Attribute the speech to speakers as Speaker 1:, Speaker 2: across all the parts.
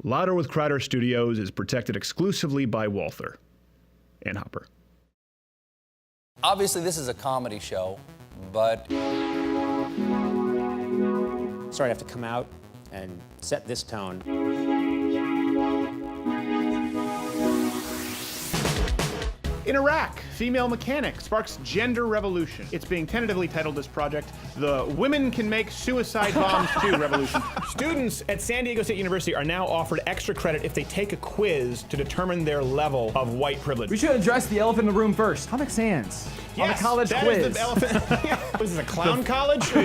Speaker 1: Louder with Crowder Studios is protected exclusively by Walther and Hopper.
Speaker 2: Obviously, this is a comedy show, but...
Speaker 3: Sorry, I have to come out and set this tone.
Speaker 4: In Iraq, female mechanic sparks gender revolution. It's being tentatively titled, this project, the Women Can Make Suicide Bombs Too Revolution. Students at San Diego State University are now offered extra credit if they take a quiz to determine their level of white privilege.
Speaker 5: We should address the elephant in the room first. Comic Sans. On the college
Speaker 4: that
Speaker 5: quiz.
Speaker 4: Is the elephant. Was this a clown college? We're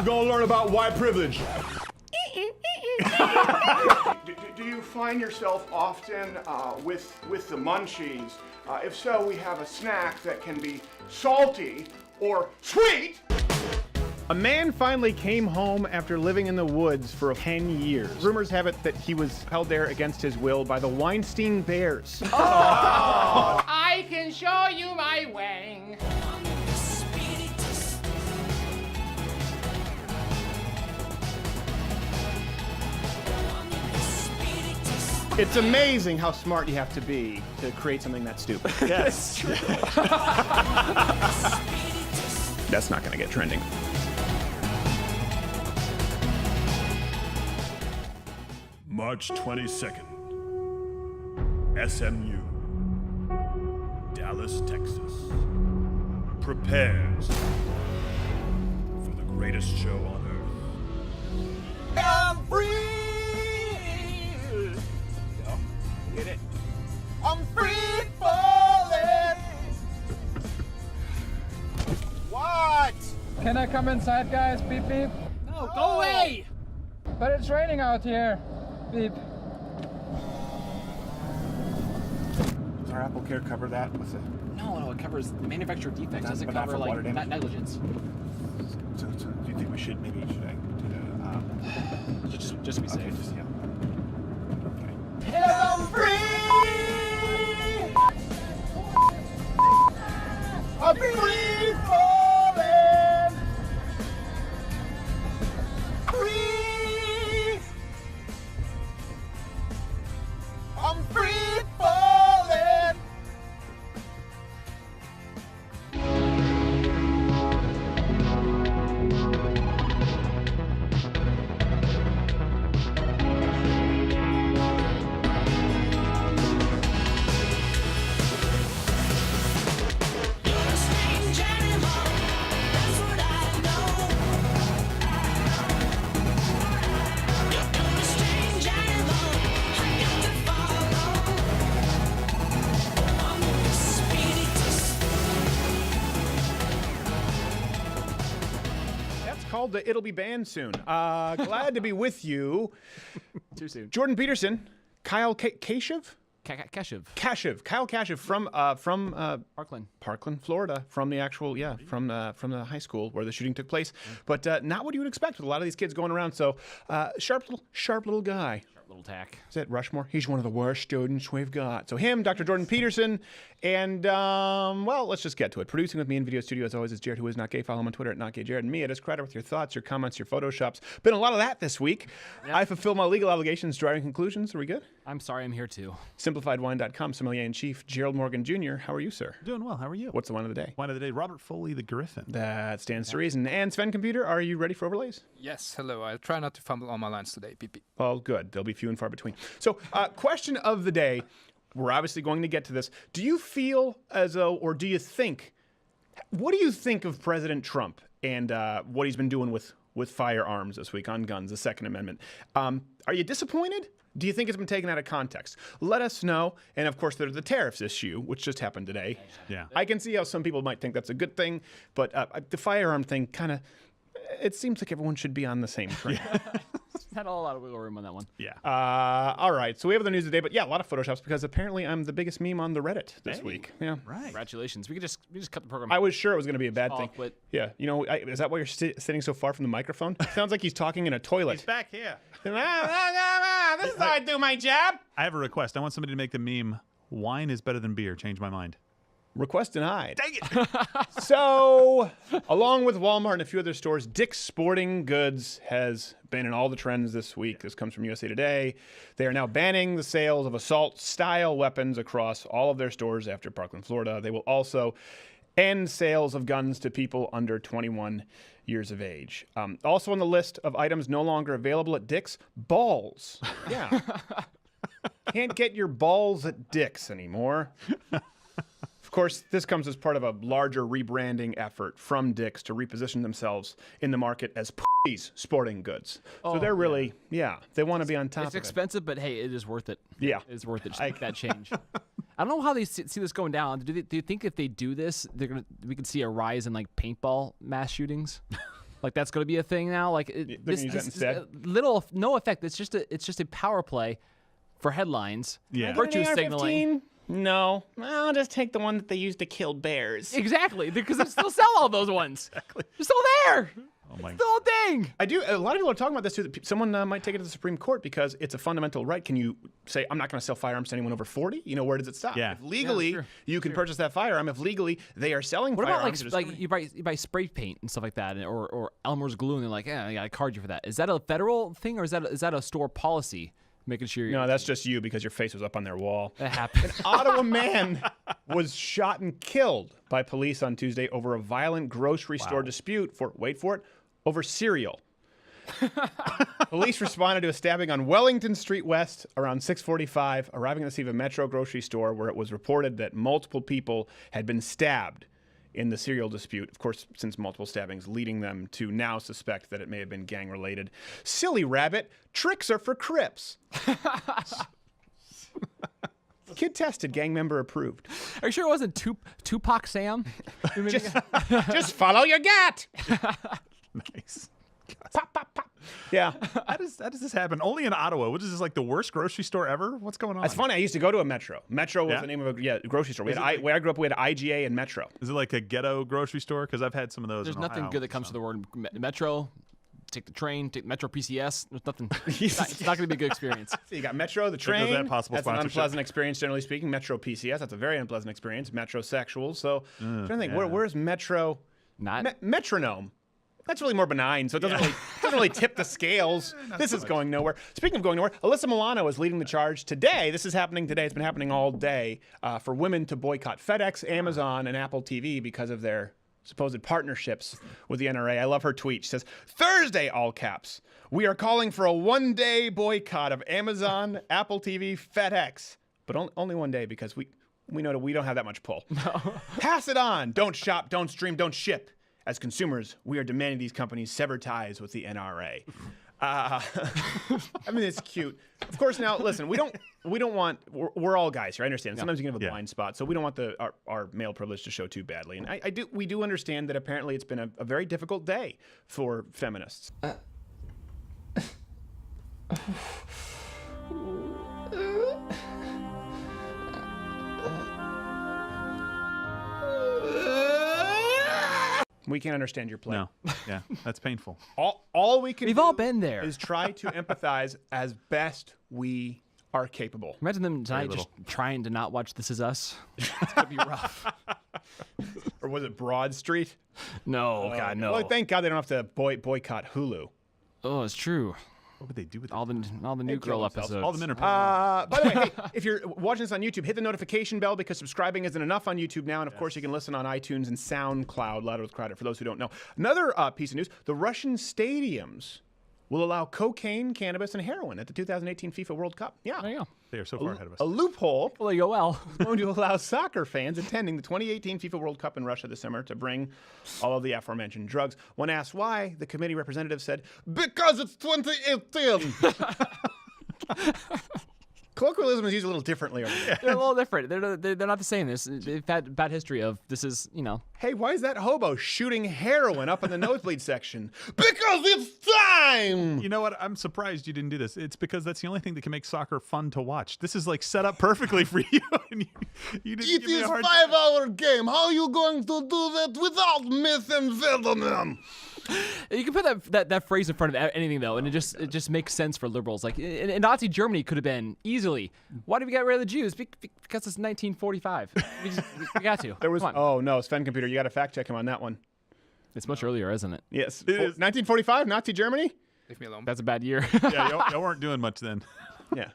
Speaker 4: gonna learn about white privilege.
Speaker 6: Do you find yourself often with the munchies? If so, we have a snack that can be salty or sweet.
Speaker 4: A man finally came home after living in the woods for 10 years. Rumors have it that he was held there against his will by the Weinstein Bears.
Speaker 7: Oh. I can show you my wang.
Speaker 4: It's amazing how smart you have to be to create something that stupid.
Speaker 1: Yes. That's not going to get trending.
Speaker 8: March 22nd, SMU, Dallas, Texas, prepares for the greatest show on earth.
Speaker 7: I'm free.
Speaker 4: Get it?
Speaker 7: I'm free falling. What?
Speaker 5: Can I come inside, guys? Beep, beep.
Speaker 7: No, go away.
Speaker 5: But it's raining out here. Beep.
Speaker 6: Does our Apple Care cover that with a...
Speaker 5: No, it covers manufacturer defects.
Speaker 6: Doesn't
Speaker 5: Doesn't
Speaker 6: cover,
Speaker 5: cover,
Speaker 6: water damage?
Speaker 5: negligence.
Speaker 6: So do you think we should I do
Speaker 5: Just to be safe.
Speaker 6: okay, just, yeah. Okay.
Speaker 7: I'm free. I'm free falling. Free. I'm free falling.
Speaker 4: That's called the It'll Be Banned Soon. Glad to be with you.
Speaker 5: Too soon.
Speaker 4: Jordan Peterson, Kyle Kashev?
Speaker 5: Kashev.
Speaker 4: Kyle Kashev from Parkland, Florida, from the actual, from the high school where the shooting took place. But not what you would expect with a lot of these kids going around. So sharp little guy.
Speaker 5: Little tack.
Speaker 4: Is that Rushmore? He's one of the worst students we've got. So him, Dr. Jordan Peterson, and, well, let's just get to it. Producing with me in video studio, as always, is Jared, who is not gay. Follow him on Twitter at NotGayJared. And me, it is Crowder, with your thoughts, your comments, your Photoshops. Been a lot of that this week. Yep. I fulfill my legal obligations, driving conclusions. Are we good?
Speaker 5: I'm sorry, I'm here too.
Speaker 4: SimplifiedWine.com, Sommelier-in-Chief, Gerald Morgan Jr. How are you, sir?
Speaker 9: Doing well. How are you?
Speaker 4: What's the wine of the day?
Speaker 9: Wine of the day, Robert Foley, the Griffin.
Speaker 4: That stands to reason. And Sven Computer, are you ready for overlays?
Speaker 10: Yes, hello. I'll try not to fumble on my lines today. Beep, beep.
Speaker 4: Well, good. They'll be few and far between. So, question of the day. We're obviously going to get to this. Do you feel as though, or do you think, what do you think of President Trump and what he's been doing with firearms this week on guns, the Second Amendment? Are you disappointed? Do you think it's been taken out of context? Let us know. And of course, there's the tariffs issue, which just happened today.
Speaker 9: Yeah.
Speaker 4: I can see how some people might think that's a good thing, but the firearm thing kind of, it seems like everyone should be on the same train.
Speaker 5: Had a lot of wiggle room on that one.
Speaker 9: Yeah.
Speaker 4: All right. So we have the news today, but yeah, a lot of Photoshops because apparently I'm the biggest meme on the Reddit this week. Yeah.
Speaker 9: Right.
Speaker 5: Congratulations. We just cut the program.
Speaker 4: I was sure it was going to be a bad thing.
Speaker 5: But
Speaker 4: Yeah. You know, is that why you're sitting so far from the microphone? Sounds like he's talking in a toilet.
Speaker 9: He's back here.
Speaker 4: This is how I do my job.
Speaker 9: I have a request. I want somebody to make the meme, wine is better than beer. Change my mind.
Speaker 4: Request denied. Dang it. So, along with Walmart and a few other stores, Dick's Sporting Goods has been in all the trends this week. This comes from USA Today. They are now banning the sales of assault-style weapons across all of their stores after Parkland, Florida. They will also end sales of guns to people under 21 years of age. Also on the list of items no longer available at Dick's, balls. Yeah. Can't get your balls at Dick's anymore. Of course, this comes as part of a larger rebranding effort from Dick's to reposition themselves in the market as P***'s sporting goods. So they're really, they want to be on top of
Speaker 9: It's
Speaker 4: it.
Speaker 9: expensive, but hey, it is worth it.
Speaker 4: Yeah.
Speaker 9: It's worth it. Just make that change. I don't know how they see this going down. Do you think if they do this, we could see a rise in like paintball mass shootings? Like that's going to be a thing now. Like
Speaker 4: use that instead?
Speaker 9: No effect. It's just a power play for headlines.
Speaker 5: Yeah.
Speaker 9: Virtue signaling.
Speaker 4: No, I'll just take the one that they used to kill bears.
Speaker 9: Exactly, because they still sell all those ones. Exactly. They're still there.
Speaker 5: Oh my
Speaker 9: Still a thing.
Speaker 4: I do. A lot of people are talking about this too. That someone might take it to the Supreme Court because it's a fundamental right. Can you say I'm not going to sell firearms to anyone over 40? You know, where does it stop?
Speaker 5: Yeah.
Speaker 4: If legally you can purchase that firearm, if legally they are selling
Speaker 9: What about
Speaker 4: firearms,
Speaker 9: like you buy spray paint and stuff like that, or Elmer's glue, and they're like, I got to card you for that. Is that a federal thing, or is that a store policy? Making sure
Speaker 4: no, that's just you because your face was up on their wall.
Speaker 9: That happened.
Speaker 4: Ottawa man was shot and killed by police on Tuesday over a violent grocery store dispute for, wait for it, over cereal. Police responded to a stabbing on Wellington Street West around 6:45, arriving at the scene of a Metro grocery store where it was reported that multiple people had been stabbed in the cereal dispute. Of course, since multiple stabbings, leading them to now suspect that it may have been gang-related. Silly rabbit, tricks are for Crips. Kid tested, gang member approved.
Speaker 9: Are you sure it wasn't Tupac Sam?
Speaker 4: Just follow your gut.
Speaker 5: Nice.
Speaker 4: Pop, pop, pop. Yeah.
Speaker 5: How does this happen? Only in Ottawa. What is this, like the worst grocery store ever? What's going on?
Speaker 4: That's funny. I used to go to a Metro. Metro was the name of a grocery store. Where I grew up, we had IGA and Metro.
Speaker 5: Is it like a ghetto grocery store? Because I've had some of those.
Speaker 9: There's
Speaker 5: in
Speaker 9: nothing
Speaker 5: Ohio,
Speaker 9: good that comes to the word Metro. Take the train, take Metro PCS. There's nothing. It's not going to be a good experience.
Speaker 4: So you got Metro, the
Speaker 5: goes
Speaker 4: train.
Speaker 5: that possible
Speaker 4: That's an
Speaker 5: sponsorship.
Speaker 4: unpleasant experience, generally speaking. Metro PCS, that's a very unpleasant experience. Metrosexual. So I'm trying to think, where's Metro? Metronome. That's really more benign, so it doesn't really tip the scales. This is going nowhere. Speaking of going nowhere, Alyssa Milano is leading the charge today. This is happening today. It's been happening all day for women to boycott FedEx, Amazon, and Apple TV because of their supposed partnerships with the NRA. I love her tweet. She says, Thursday, all caps, we are calling for a one-day boycott of Amazon, Apple TV, FedEx. But only one day because we know that we don't have that much pull. No. Pass it on. Don't shop, don't stream, don't ship. As consumers, we are demanding these companies sever ties with the NRA. I mean, it's cute. Of course, now listen, we don't want. We're all guys here. I understand. Sometimes you can have a blind spot, so we don't want our male privilege to show too badly. And we do understand that apparently it's been a very difficult day for feminists. We can't understand your plight.
Speaker 5: No. Yeah, that's painful.
Speaker 4: All we can
Speaker 9: We've
Speaker 4: do
Speaker 9: all been there.
Speaker 4: is try to empathize as best we are capable.
Speaker 9: Imagine them tonight just trying to not watch This Is Us. It's going to be rough.
Speaker 4: Or was it Broad Street?
Speaker 9: No, God, no.
Speaker 4: Well, thank God they don't have to boycott Hulu.
Speaker 9: Oh, it's true.
Speaker 5: What would they do with
Speaker 9: all the new girl episodes?
Speaker 5: All the men are.
Speaker 4: By the way, hey, if you're watching this on YouTube, hit the notification bell because subscribing isn't enough on YouTube now. And of course, you can listen on iTunes and SoundCloud, Louder with Crowder, for those who don't know. Another piece of news, the Russian stadiums will allow cocaine, cannabis, and heroin at the 2018 FIFA World Cup. Yeah.
Speaker 9: There you go.
Speaker 5: They are so far ahead of us.
Speaker 4: A loophole
Speaker 9: Well, there you go. Well,
Speaker 4: is going to allow soccer fans attending the 2018 FIFA World Cup in Russia this summer to bring all of the aforementioned drugs. When asked why, the committee representative said, because it's 2018. Colloquialism is used a little differently over there.
Speaker 9: they're a little different. They're not the same. They've had bad history of this is,
Speaker 4: Hey, why is that hobo shooting heroin up in the nosebleed section? Because it's time!
Speaker 5: You know what? I'm surprised you didn't do this. It's because that's the only thing that can make soccer fun to watch. This is like set up perfectly for you. And you didn't
Speaker 6: It
Speaker 5: give me
Speaker 6: is
Speaker 5: a hard
Speaker 6: 5-hour game. How are you going to do that without methamphetamine?
Speaker 9: You can put that phrase in front of anything though, and it just makes sense for liberals. Like in Nazi Germany could have been easily. Why did we get rid of the Jews? Because it's 1945. We got to.
Speaker 4: There was. Oh no, Sven Computer, you got to fact check him on that one.
Speaker 9: It's much earlier, isn't it?
Speaker 4: Yes, it is. 1945, Nazi Germany.
Speaker 10: Leave me alone.
Speaker 9: That's a bad year.
Speaker 5: Yeah, y'all weren't doing much then.
Speaker 4: Yeah.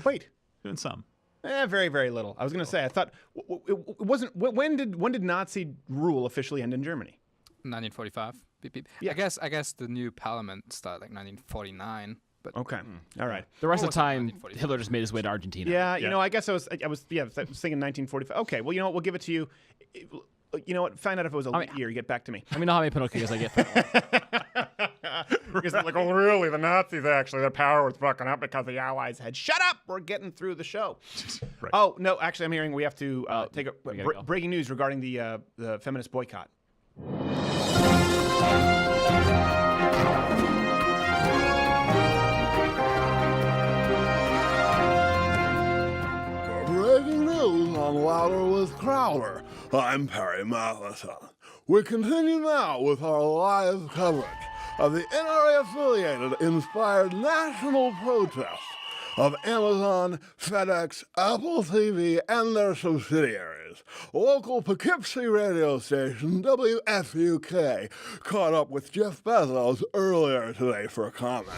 Speaker 4: Wait.
Speaker 5: Doing some.
Speaker 4: Very, very little. I was going to say. I thought it wasn't. When did Nazi rule officially end in Germany?
Speaker 10: 1945. Beep, beep.
Speaker 4: Yeah.
Speaker 10: I guess the new parliament started like 1949. But
Speaker 4: Okay. All right.
Speaker 9: The rest of the time,
Speaker 10: 1945.
Speaker 9: Hitler just made his way to Argentina.
Speaker 4: Yeah. You know, I guess I was thinking 1945. Okay. Well, you know what? We'll give it to you. You know what? Find out if it was a leap year. Get back to me.
Speaker 9: Let me know how many Pinocchios I get.
Speaker 4: Because they're like, oh, really? The Nazis actually, their power was fucking up because the Allies had. Shut up! We're getting through the show.
Speaker 5: Right.
Speaker 4: Oh no, actually, I'm hearing we have to take a
Speaker 9: we gotta go.
Speaker 4: breaking news regarding the feminist boycott.
Speaker 11: Breaking news on Louder with Crowder. I'm Perry Matheson. We continue now with our live coverage of the NRA-affiliated inspired national protest of Amazon, FedEx, Apple TV, and their subsidiaries. Local Poughkeepsie radio station WFUK caught up with Jeff Bezos earlier today for a comment.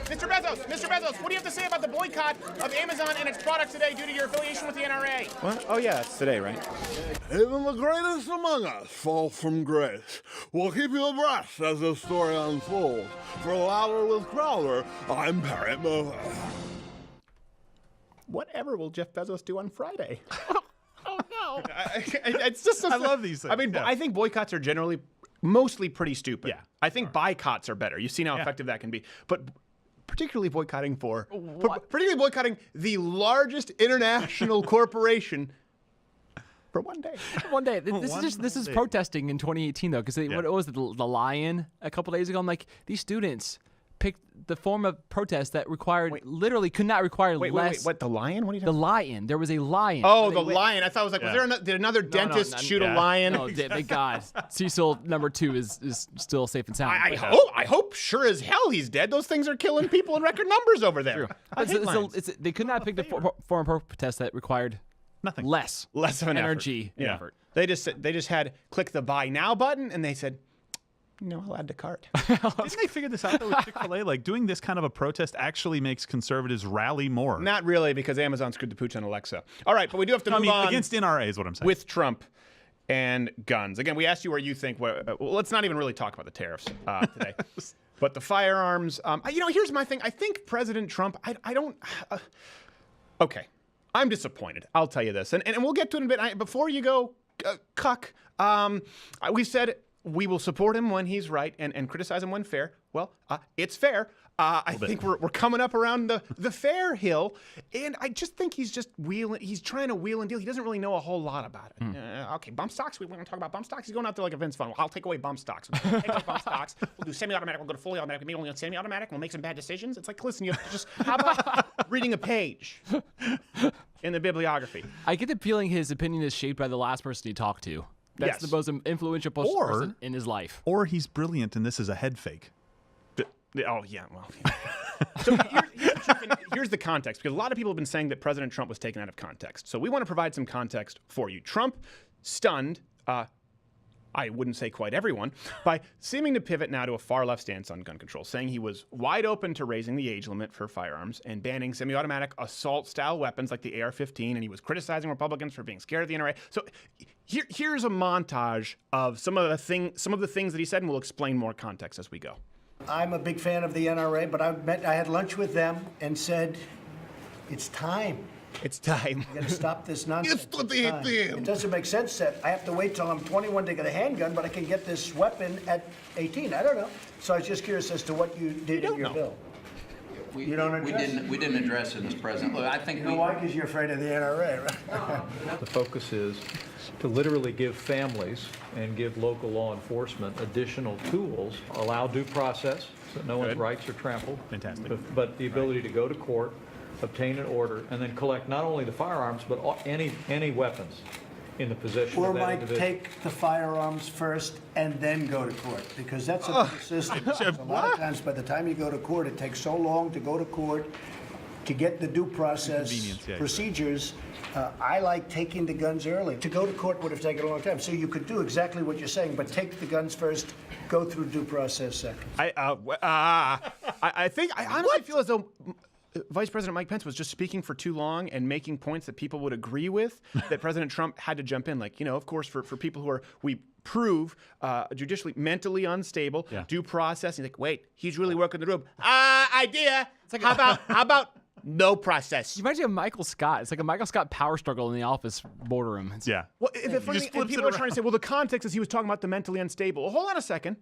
Speaker 7: Mr. Bezos, what do you have to say about the boycott of Amazon and its products today due to your affiliation with the NRA?
Speaker 4: What? Oh yeah, it's today, right?
Speaker 11: Even the greatest among us fall from grace. We'll keep you abreast as this story unfolds. For Louder with Crowder, I'm Perry Matheson.
Speaker 4: Whatever will Jeff Bezos do on Friday?
Speaker 7: Oh no!
Speaker 4: It's just.
Speaker 5: I love these things.
Speaker 4: I mean,
Speaker 5: yeah.
Speaker 4: I think boycotts are generally mostly pretty stupid.
Speaker 5: Yeah.
Speaker 4: I think boycotts are better. You've seen how effective that can be, but. Particularly boycotting the largest international corporation for one day.
Speaker 9: One day. This is protesting in 2018 though, because what was it, the Lion a couple days ago? I'm like, these students picked the form of protest that literally could not require
Speaker 4: Wait, what? The Lion? What are you
Speaker 9: The
Speaker 4: talking
Speaker 9: lion. There was a lion.
Speaker 4: Oh, the lion. I thought it was like, did another dentist shoot a lion?
Speaker 9: No, thank God. Cecil #2 is still safe and sound.
Speaker 4: I hope sure as hell he's dead. Those things are killing people in record numbers over there. I hate lions.
Speaker 9: They could not pick the form of protest that required
Speaker 5: Nothing.
Speaker 9: less
Speaker 4: of an
Speaker 9: energy
Speaker 4: effort.
Speaker 9: and effort.
Speaker 4: They just had click the buy now button, and they said, no, I'll add to cart.
Speaker 5: Didn't they figure this out though with Chick-fil-A? Like doing this kind of a protest actually makes conservatives rally more.
Speaker 4: Not really, because Amazon screwed the pooch on Alexa. All right, but we do have to move on.
Speaker 5: Against NRA is what I'm saying.
Speaker 4: With Trump and guns. Again, we asked you where you think. Well, let's not even really talk about the tariffs today. But the firearms. Here's my thing. I think President Trump. I don't. Okay, I'm disappointed. I'll tell you this, and we'll get to it in a bit. Before you go, cuck. We said. We will support him when he's right and criticize him when fair. Well, it's fair. I think we're coming up around the fair hill, and I just think he's just wheeling. He's trying to wheel and deal. He doesn't really know a whole lot about it. Okay, bump stocks. We want to talk about bump stocks. He's going out there like a Vince Vaughn. Well, I'll take away bump stocks. We'll take away bump stocks. We'll do semi-automatic. We'll go to fully automatic. Maybe only on semi-automatic. We'll make some bad decisions. It's like, listen, you have to just how about reading a page in the bibliography?
Speaker 9: I get the feeling his opinion is shaped by the last person he talked to. That's the most influential person in his life.
Speaker 5: Or he's brilliant and this is a head fake.
Speaker 4: Oh, yeah, well. So here's the context, because a lot of people have been saying that President Trump was taken out of context. So we want to provide some context for you. Trump stunned, I wouldn't say quite everyone, by seeming to pivot now to a far-left stance on gun control, saying he was wide open to raising the age limit for firearms and banning semi-automatic assault-style weapons like the AR-15, and he was criticizing Republicans for being scared of the NRA. So here's a montage of some of the things that he said, and we'll explain more context as we go.
Speaker 12: I'm a big fan of the NRA, but I had lunch with them and said, it's time.
Speaker 4: It's time.
Speaker 12: You got to stop this nonsense.
Speaker 11: It's the damn thing.
Speaker 12: It doesn't make sense that I have to wait till I'm 21 to get a handgun, but I can get this weapon at 18. I don't know. So I was just curious as to what you did in your bill. You don't address
Speaker 2: we didn't address it, Mr. President. Look, I think
Speaker 12: why? Because you're afraid of the NRA, right?
Speaker 13: The focus is to literally give families and give local law enforcement additional tools, allow due process so no one's rights are trampled.
Speaker 5: Fantastic.
Speaker 13: But the ability to go to court, obtain an order, and then collect not only the firearms, but any weapons in the possession
Speaker 12: Or
Speaker 13: of that
Speaker 12: might
Speaker 13: individual.
Speaker 12: take the firearms first and then go to court, because that's a system. A lot of times, by the time you go to court, it takes so long to go to court to get the due process
Speaker 5: Inconvenience, yeah,
Speaker 12: procedures. I like taking the guns early. To go to court would have taken a long time. So you could do exactly what you're saying, but take the guns first, go through due process second.
Speaker 4: I honestly feel as though Vice President Mike Pence was just speaking for too long and making points that people would agree with, that President Trump had to jump in. Like, of course, for people who are, we prove judicially mentally unstable, due process. He's like, wait, he's really working the room. Idea. How about no process?
Speaker 9: You reminds me of Michael Scott. It's like a Michael Scott power struggle in the office boardroom.
Speaker 4: Well, people are trying to say, well, the context is he was talking about the mentally unstable. Well, hold on a second.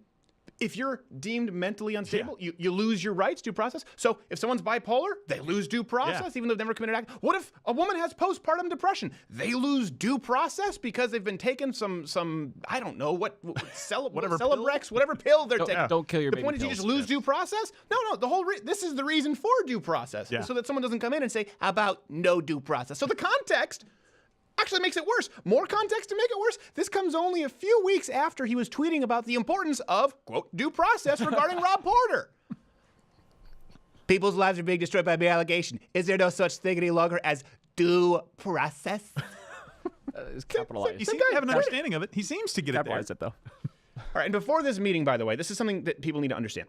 Speaker 4: If you're deemed mentally unstable, you lose your rights, due process. So if someone's bipolar, they lose due process, even though they've never committed an act. What if a woman has postpartum depression? They lose due process because they've been taking some I don't know, whatever Celebrex, whatever pill they're taking.
Speaker 9: Don't kill your
Speaker 4: The
Speaker 9: baby
Speaker 4: point is you
Speaker 9: pills.
Speaker 4: just lose due process? No, this is the reason for due process. So that someone doesn't come in and say, how about no due process? So the context actually makes it worse. More context to make it worse. This comes only a few weeks after he was tweeting about the importance of, quote, due process regarding Rob Porter. People's lives are being destroyed by mere allegation. Is there no such thing any longer as due process?
Speaker 9: It's capitalized.
Speaker 5: He seems to have an understanding of it. He seems to get it there.
Speaker 9: Capitalized it, though.
Speaker 4: All right, and before this meeting, by the way, this is something that people need to understand.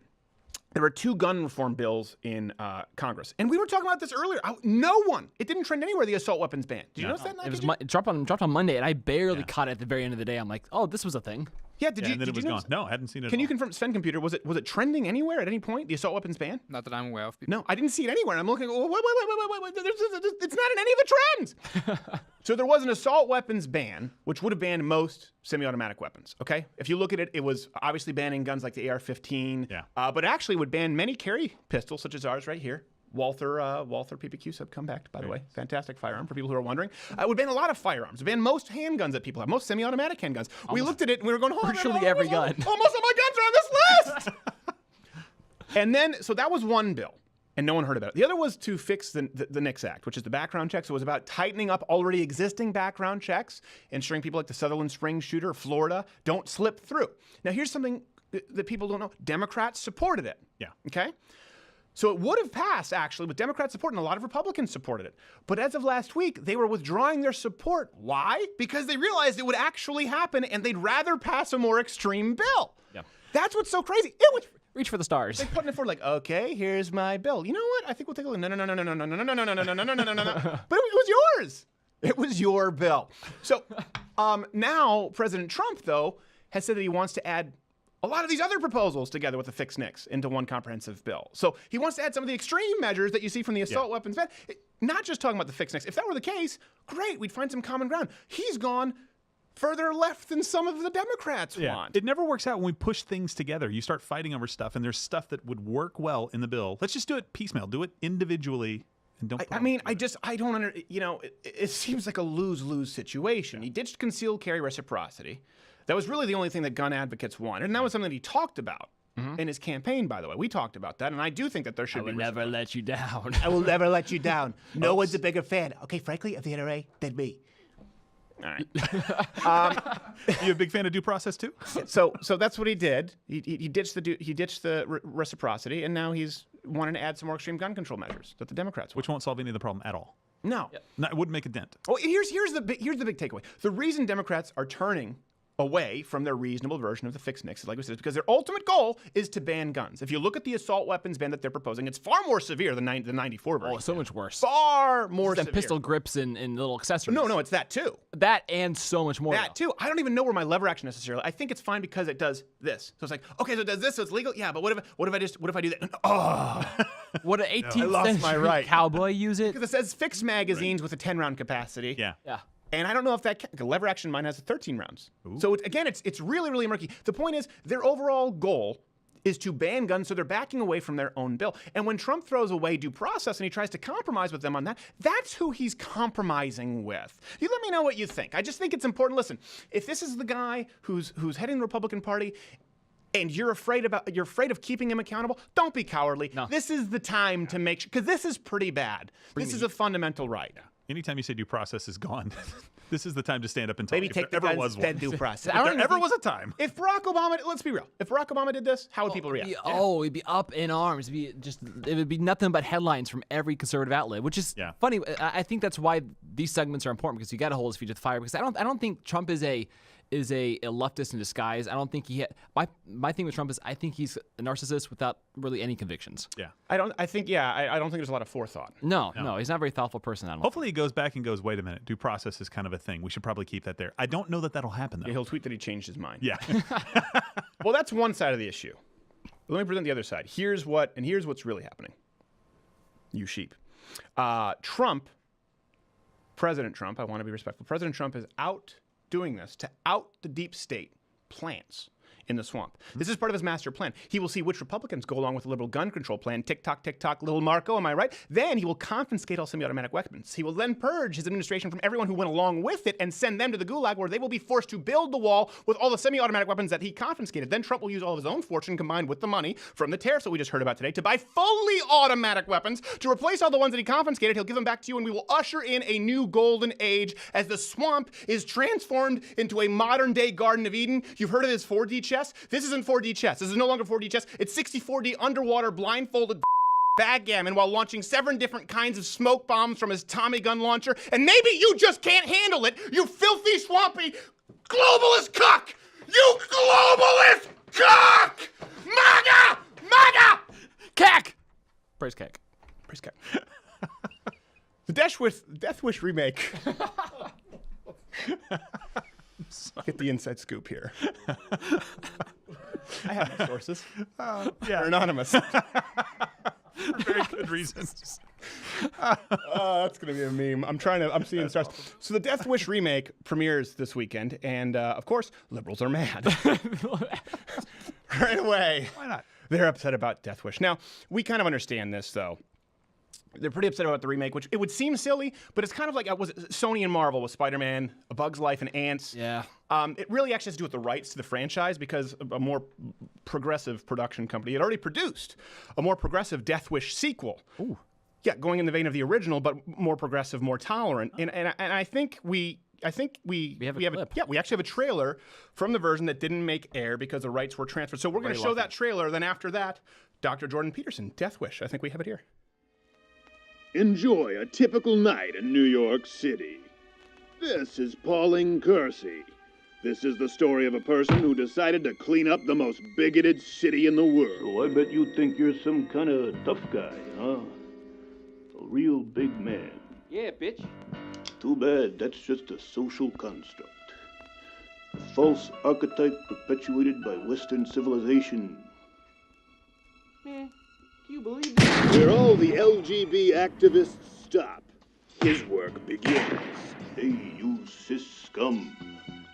Speaker 4: There were 2 gun reform bills in Congress. And we were talking about this earlier. It didn't trend anywhere, the assault weapons ban. Did you notice that?
Speaker 9: It was it dropped on Monday, and I barely caught it at the very end of the day. I'm like, oh, this was a thing.
Speaker 4: Yeah,
Speaker 5: And then it was gone. No, I hadn't seen it
Speaker 4: Can
Speaker 5: at
Speaker 4: you
Speaker 5: all.
Speaker 4: confirm, Sven Computer, was it trending anywhere at any point, the assault weapons ban?
Speaker 10: Not that I'm aware of.
Speaker 4: No, I didn't see it anywhere. I'm looking, wait, it's not in any of the trends. So there was an assault weapons ban, which would have banned most semi-automatic weapons, okay? If you look at it, it was obviously banning guns like the AR-15, but actually would ban many carry pistols, such as ours right here. Walther PPQ sub compact, by the way. Fantastic firearm for people who are wondering. It would ban a lot of firearms. It would ban most handguns that people have, most semi-automatic handguns. We looked at it and we were going,
Speaker 9: virtually every gun.
Speaker 4: Almost all my guns are on this list! And then, so that was one bill, and no one heard about it. The other was to fix the NICS Act, which is the background checks. So it was about tightening up already existing background checks, ensuring people like the Sutherland Springs shooter, Florida, don't slip through. Now, here's something that people don't know. Democrats supported it.
Speaker 5: Yeah.
Speaker 4: Okay? So it would have passed, actually, with Democrat support, and a lot of Republicans supported it. But as of last week, they were withdrawing their support. Why? Because they realized it would actually happen, and they'd rather pass a more extreme bill.
Speaker 9: Yeah.
Speaker 4: That's what's so crazy.
Speaker 9: Reach for the stars.
Speaker 4: They're putting it forward like, okay, here's my bill. You know what? I think we'll take a look. No. But it was yours. It was your bill. So now President Trump, though, has said that he wants to add a lot of these other proposals together with the fixed NICS into one comprehensive bill. So he wants to add some of the extreme measures that you see from the assault weapons ban. Not just talking about the fixed NICS. If that were the case, great, we'd find some common ground. He's gone further left than some of the Democrats want.
Speaker 5: It never works out when we push things together. You start fighting over stuff, and there's stuff that would work well in the bill. Let's just do it piecemeal. Do it individually. And don't.
Speaker 4: I don't it seems like a lose-lose situation. He ditched concealed carry reciprocity. That was really the only thing that gun advocates wanted, and that was something that he talked about in his campaign, by the way. We talked about that, and I do think that there should be.
Speaker 9: I will never let you down.
Speaker 4: I will never let you down. No one's a bigger fan. Okay, frankly, of the NRA than me. All right.
Speaker 5: You a big fan of due process too?
Speaker 4: So that's what he did. He ditched the reciprocity, and now he's wanting to add some more extreme gun control measures that the Democrats want.
Speaker 5: Which won't solve any of the problem at all.
Speaker 4: No.
Speaker 5: No, it wouldn't make a dent.
Speaker 4: Well, here's the big takeaway. The reason Democrats are turning away from their reasonable version of the fixed NICS, like we said, is because their ultimate goal is to ban guns. If you look at the assault weapons ban that they're proposing, it's far more severe than the 94 version.
Speaker 9: Oh, so much worse.
Speaker 4: Far more severe.
Speaker 9: Than pistol grips and little accessories.
Speaker 4: No, it's that too.
Speaker 9: That and so much more.
Speaker 4: That too. I don't even know where my lever action necessarily. I think it's fine because it does this. So it's like, okay, so it does this, so it's legal. Yeah, but what if I do that? Oh,
Speaker 9: what an 18th century cowboy use it?
Speaker 4: Because it says fixed magazines with a 10-round capacity.
Speaker 5: Yeah.
Speaker 4: And I don't know if the lever action mine has 13 rounds. Ooh. So it's really, really murky. The point is, their overall goal is to ban guns, so they're backing away from their own bill. And when Trump throws away due process and he tries to compromise with them on that, that's who he's compromising with. You let me know what you think. I just think it's important. Listen, if this is the guy who's heading the Republican Party, and you're afraid of keeping him accountable, don't be cowardly. No. This is the time to make sure, because this is pretty bad. This is a fundamental right.
Speaker 5: Anytime you say due process is gone, This is the time to stand up and talk.
Speaker 4: Maybe
Speaker 5: if
Speaker 4: take
Speaker 5: there
Speaker 4: the
Speaker 5: ever
Speaker 4: guns,
Speaker 5: was
Speaker 4: then
Speaker 5: one.
Speaker 4: due process.
Speaker 5: If there ever was a time.
Speaker 4: If Barack Obama, let's be real. If Barack Obama did this, how would people react?
Speaker 9: It'd be up in arms. It would be nothing but headlines from every conservative outlet, which is funny. I think that's why these segments are important, because you got to hold his feet to the fire. Because I don't think Trump is a leftist in disguise. I don't think he my thing with Trump is I think he's a narcissist without really any convictions.
Speaker 5: Yeah.
Speaker 4: I don't think there's a lot of forethought.
Speaker 9: No, he's not a very thoughtful person.
Speaker 5: Hopefully he goes back and goes, wait a minute, due process is kind of a thing. We should probably keep that there. I don't know that that'll happen, though.
Speaker 4: Yeah, he'll tweet that he changed his mind.
Speaker 5: Yeah.
Speaker 4: Well, that's one side of the issue. Let me present the other side. Here's what's really happening. You sheep. President Trump, I want to be respectful. President Trump is out doing this to out the deep state plants in the swamp. This is part of his master plan. He will see which Republicans go along with the liberal gun control plan. Tick tock, little Marco, am I right? Then he will confiscate all semi-automatic weapons. He will then purge his administration from everyone who went along with it and send them to the gulag, where they will be forced to build the wall with all the semi-automatic weapons that he confiscated. Then Trump will use all of his own fortune combined with the money from the tariffs that we just heard about today to buy fully automatic weapons to replace all the ones that he confiscated. He'll give them back to you, and we will usher in a new golden age as the swamp is transformed into a modern-day Garden of Eden. You've heard of this 4D chess? This isn't 4D chess. This is no longer 4D chess. It's 64D underwater blindfolded backgammon while launching 7 different kinds of smoke bombs from his Tommy gun launcher. And maybe you just can't handle it, you filthy, swampy, globalist cuck! You globalist cuck! MAGA! MAGA!
Speaker 9: Cack! Praise cack.
Speaker 4: Praise cack. The Death Wish remake. Get the inside scoop here. I have my sources. They're anonymous.
Speaker 5: For very good reasons.
Speaker 4: That's gonna be a meme. I'm seeing stars. So the Death Wish remake premieres this weekend, and of course, liberals are mad. Right away.
Speaker 5: Why not?
Speaker 4: They're upset about Death Wish. Now, we kind of understand this, though. They're pretty upset about the remake, which it would seem silly, but it's kind of like was it Sony and Marvel with Spider-Man, A Bug's Life, and Ants.
Speaker 9: Yeah.
Speaker 4: It really actually has to do with the rights to the franchise, because a more progressive production company had already produced a more progressive Death Wish sequel.
Speaker 9: Ooh.
Speaker 4: Yeah, going in the vein of the original, but more progressive, more tolerant. And I think we actually have a trailer from the version that didn't make air because the rights were transferred. So we're going to show that trailer. Then after that, Dr. Jordan Peterson, Death Wish. I think we have it here.
Speaker 14: Enjoy a typical night in New York City. This is Pauline Kersey. This is the story of a person who decided to clean up the most bigoted city in the world.
Speaker 15: So I bet you think you're some kind of tough guy, huh? A real big man.
Speaker 16: Yeah, bitch.
Speaker 15: Too bad that's just a social construct. A false archetype perpetuated by Western civilization.
Speaker 16: Man, can you believe this?
Speaker 14: Where all the LGB activists stop, his work begins.
Speaker 15: Hey, you cis scum.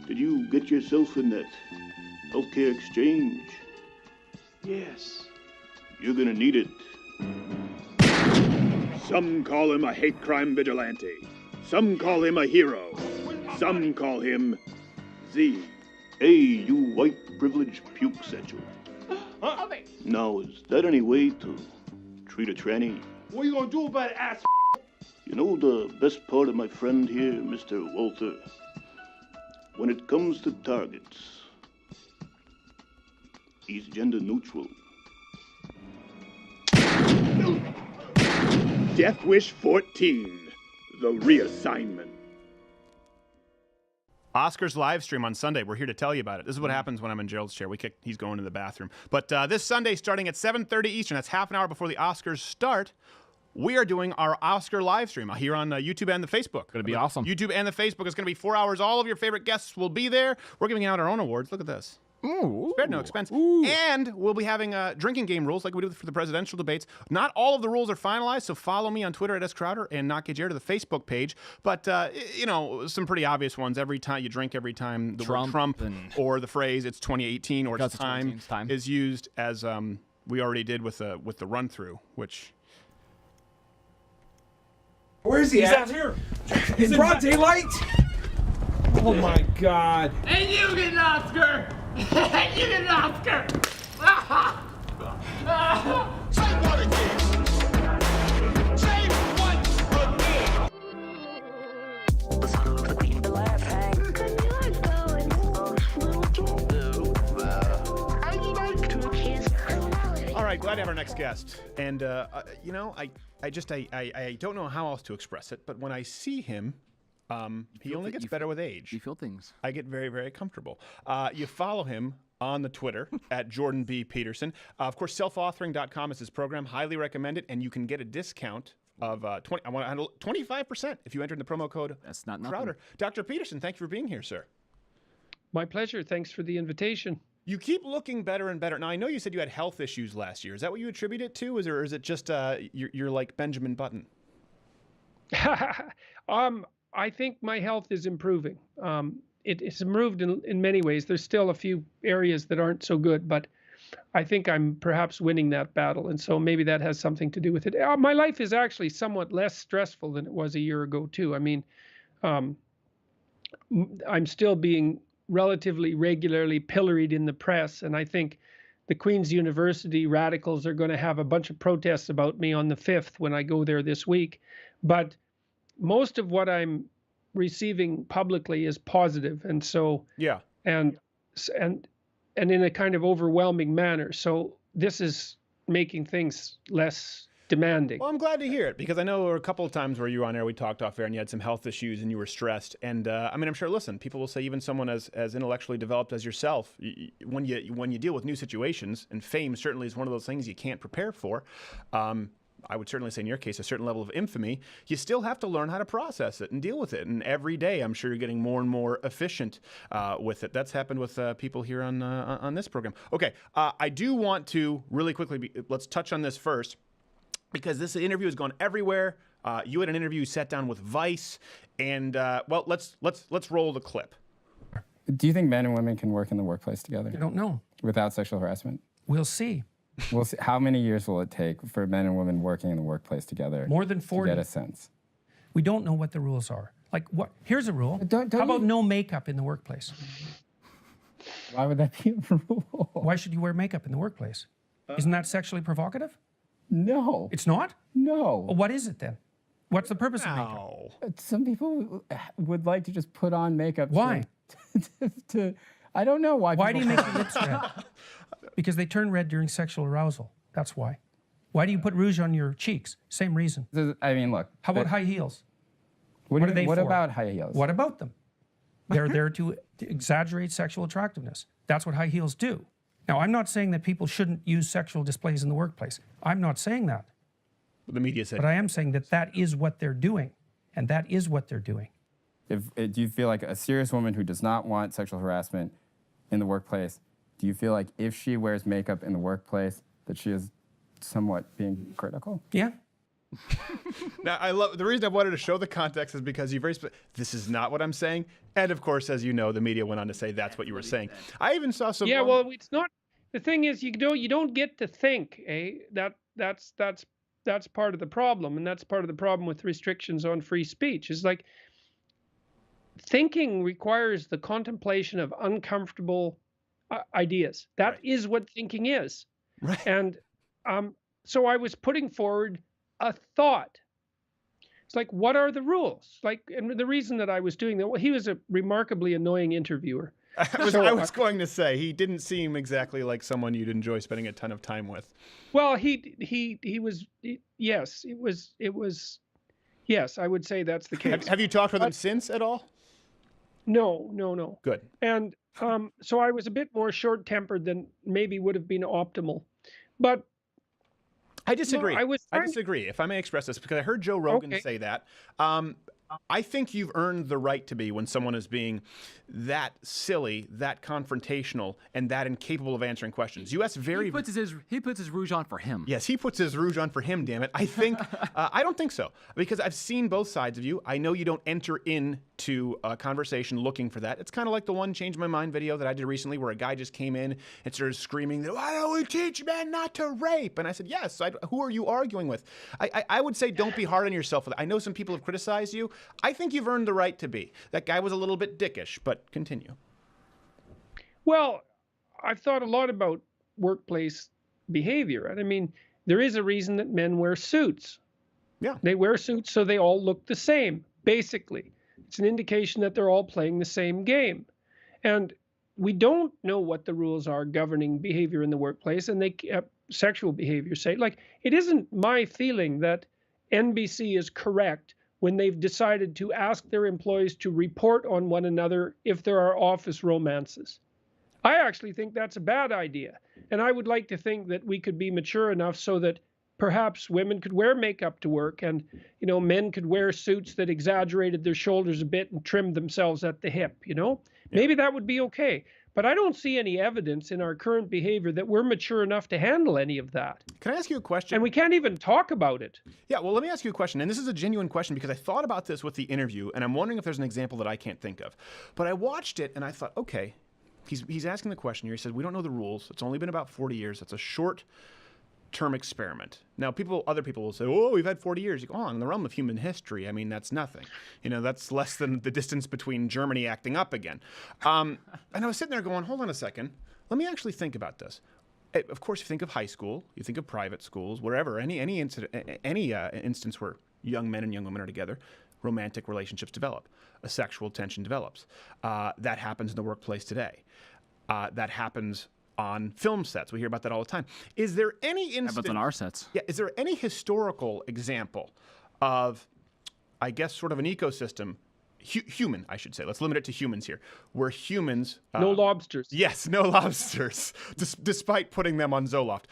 Speaker 15: Did you get yourself in that healthcare exchange?
Speaker 16: Yes.
Speaker 15: You're gonna need it.
Speaker 14: Some call him a hate crime vigilante. Some call him a hero. Some call him Z.
Speaker 15: Hey, you white privilege puke satchel. Now, is that any way to treat a tranny?
Speaker 16: What are you gonna do about it, ass?
Speaker 15: You know the best part of my friend here, Mr. Walter? When it comes to targets, he's gender neutral.
Speaker 14: Death Wish 14, the reassignment.
Speaker 4: Oscars live stream on Sunday. We're here to tell you about it. This is what happens when I'm in Gerald's chair. He's going to the bathroom. But this Sunday, starting at 7:30 Eastern, that's half an hour before the Oscars start, we are doing our Oscar live stream here on YouTube and the Facebook.
Speaker 9: Going to be awesome.
Speaker 4: YouTube and the Facebook. It's going to be 4 hours. All of your favorite guests will be there. We're giving out our own awards. Look at this.
Speaker 9: Ooh.
Speaker 4: Spared no expense. Ooh. And we'll be having drinking game rules like we do for the presidential debates. Not all of the rules are finalized, so follow me on Twitter at @SCrowder and Not Gay Jared to the Facebook page. But, some pretty obvious ones. Every time you drink, every time the word Trump or the phrase it's 2018 or it's time is used, as we already did with the run-through, which...
Speaker 17: Where is he at? He's out here. In broad daylight? Oh my God.
Speaker 16: And you get an Oscar! And you get an Oscar! Say what again? Say what again?
Speaker 4: glad to have our next guest. And, you know, I don't know how else to express it, but when I see him, he only gets better with age.
Speaker 9: You feel things.
Speaker 4: I get very, very comfortable. You follow him on the Twitter at Jordan B. Peterson. Of course, selfauthoring.com is his program. Highly recommend it, and you can get a discount of 25% if you enter in the promo code
Speaker 9: That's not
Speaker 4: Crowder. Dr. Peterson, thank you for being here, sir.
Speaker 18: My pleasure. Thanks for the invitation.
Speaker 4: You keep looking better and better. Now, I know you said you had health issues last year. Is that what you attribute it to, or is it just you're like Benjamin Button?
Speaker 18: I think my health is improving. It's improved in many ways. There's still a few areas that aren't so good, but I think I'm perhaps winning that battle. And so maybe that has something to do with it. My life is actually somewhat less stressful than it was a year ago, too. I mean, I'm still being relatively regularly pilloried in the press. And I think the Queen's University radicals are going to have a bunch of protests about me on the 5th when I go there this week. But most of what I'm receiving publicly is positive. And so,
Speaker 4: yeah.
Speaker 18: And in a kind of overwhelming manner. So this is making things less demanding.
Speaker 4: Well, I'm glad to hear it, because I know there were a couple of times where you were on air, we talked off air, and you had some health issues and you were stressed. And I mean, I'm sure, listen, people will say even someone as intellectually developed as yourself, when you deal with new situations, and fame certainly is one of those things you can't prepare for. I would certainly say in your case, a certain level of infamy, you still have to learn how to process it and deal with it. And every day, I'm sure you're getting more and more efficient with it. That's happened with people here on this program. Okay, I do want to really quickly, let's touch on this first, because this interview has gone everywhere. You had an interview you sat down with Vice, and well, let's roll the clip.
Speaker 19: Do you think men and women can work in the workplace together?
Speaker 20: I don't know.
Speaker 19: Without sexual harassment?
Speaker 20: We'll see.
Speaker 19: We'll see. How many years will it take for men and women working in the workplace together?
Speaker 20: More than 40.
Speaker 19: To get a sense.
Speaker 20: We don't know what the rules are. Like what? Here's a rule.
Speaker 19: Don't
Speaker 20: How about no makeup in the workplace?
Speaker 19: Why would that be a rule?
Speaker 20: Why should you wear makeup in the workplace? Isn't that sexually provocative?
Speaker 19: No.
Speaker 20: It's not?
Speaker 19: No.
Speaker 20: Well, what is it then? What's the purpose of makeup?
Speaker 19: Some people would like to just put on makeup.
Speaker 20: Why?
Speaker 19: I don't know why.
Speaker 20: Why do you make your lips red? Because they turn red during sexual arousal. That's why. Why do you put rouge on your cheeks? Same reason.
Speaker 19: I mean, look.
Speaker 20: How about high heels?
Speaker 19: What are they
Speaker 20: for?
Speaker 19: What about high heels?
Speaker 20: What about them? They're there to exaggerate sexual attractiveness. That's what high heels do. Now, I'm not saying that people shouldn't use sexual displays in the workplace. I'm not saying that.
Speaker 4: The media said.
Speaker 20: But I am saying that that is what they're doing. And that is what they're doing.
Speaker 19: Do you feel like a serious woman who does not want sexual harassment in the workplace, do you feel like if she wears makeup in the workplace that she is somewhat being critical?
Speaker 20: Yeah.
Speaker 4: Now, I love the reason I wanted to show the context is because you this is not what I'm saying. And of course, as you know, the media went on to say that's what you were saying. I even saw some.
Speaker 18: Yeah, well, it's not. The thing is, you don't get to think. That's part of the problem, and that's part of the problem with restrictions on free speech. Is like thinking requires the contemplation of uncomfortable ideas. That is what thinking is.
Speaker 4: Right.
Speaker 18: And so I was putting forward a thought. It's like, what are the rules? Like, and the reason that I was doing that, well, he was a remarkably annoying interviewer.
Speaker 4: I was going to say, he didn't seem exactly like someone you'd enjoy spending a ton of time with.
Speaker 18: Well, he was, yes, it was, yes, I would say that's the case.
Speaker 4: Have you talked with him since at all?
Speaker 18: No.
Speaker 4: Good.
Speaker 18: And so I was a bit more short-tempered than maybe would have been optimal. But
Speaker 4: I disagree.
Speaker 18: No,
Speaker 4: I disagree, if I may express this, because I heard Joe Rogan say that. I think you've earned the right to be when someone is being that silly, that confrontational, and that incapable of answering questions. You ask
Speaker 9: He puts his rouge on for him.
Speaker 4: Yes, he puts his rouge on for him, damn it. I think, I don't think so, because I've seen both sides of you. I know you don't enter into a conversation looking for that. It's kind of like the one Change My Mind video that I did recently where a guy just came in and started screaming, why don't we teach men not to rape? And I said, yes, who are you arguing with? I would say don't be hard on yourself. I know some people have criticized you. I think you've earned the right to be. That guy was a little bit dickish, but continue.
Speaker 18: Well, I've thought a lot about workplace behavior. And I mean, there is a reason that men wear suits.
Speaker 4: Yeah.
Speaker 18: They wear suits so they all look the same, basically. It's an indication that they're all playing the same game. And we don't know what the rules are governing behavior in the workplace. And sexual behavior say. Like, it isn't my feeling that NBC is correct when they've decided to ask their employees to report on one another if there are office romances. I actually think that's a bad idea. And I would like to think that we could be mature enough so that perhaps women could wear makeup to work, and men could wear suits that exaggerated their shoulders a bit and trimmed themselves at the hip. Maybe that would be okay. But I don't see any evidence in our current behavior that we're mature enough to handle any of that.
Speaker 4: Can I ask you a question?
Speaker 18: And we can't even talk about it.
Speaker 4: Yeah, well, let me ask you a question. And this is a genuine question because I thought about this with the interview, and I'm wondering if there's an example that I can't think of. But I watched it, and I thought, okay, he's asking the question here. He said, we don't know the rules. It's only been about 40 years. That's a short-term experiment. Now, other people will say, oh, we've had 40 years. You go, in the realm of human history, I mean, that's nothing. That's less than the distance between Germany acting up again. And I was sitting there going, hold on a second. Let me actually think about this. Of course, you think of high school, you think of private schools, wherever, any instance where young men and young women are together, romantic relationships develop, a sexual tension develops. That happens in the workplace today. That happens on film sets. We hear about that all the time. Is there any instance...
Speaker 9: Happens on our sets.
Speaker 4: Yeah. Is there any historical example of, I guess, sort of an ecosystem, human, I should say. Let's limit it to humans here, where humans...
Speaker 18: no lobsters.
Speaker 4: Yes, no lobsters, despite putting them on Zoloft.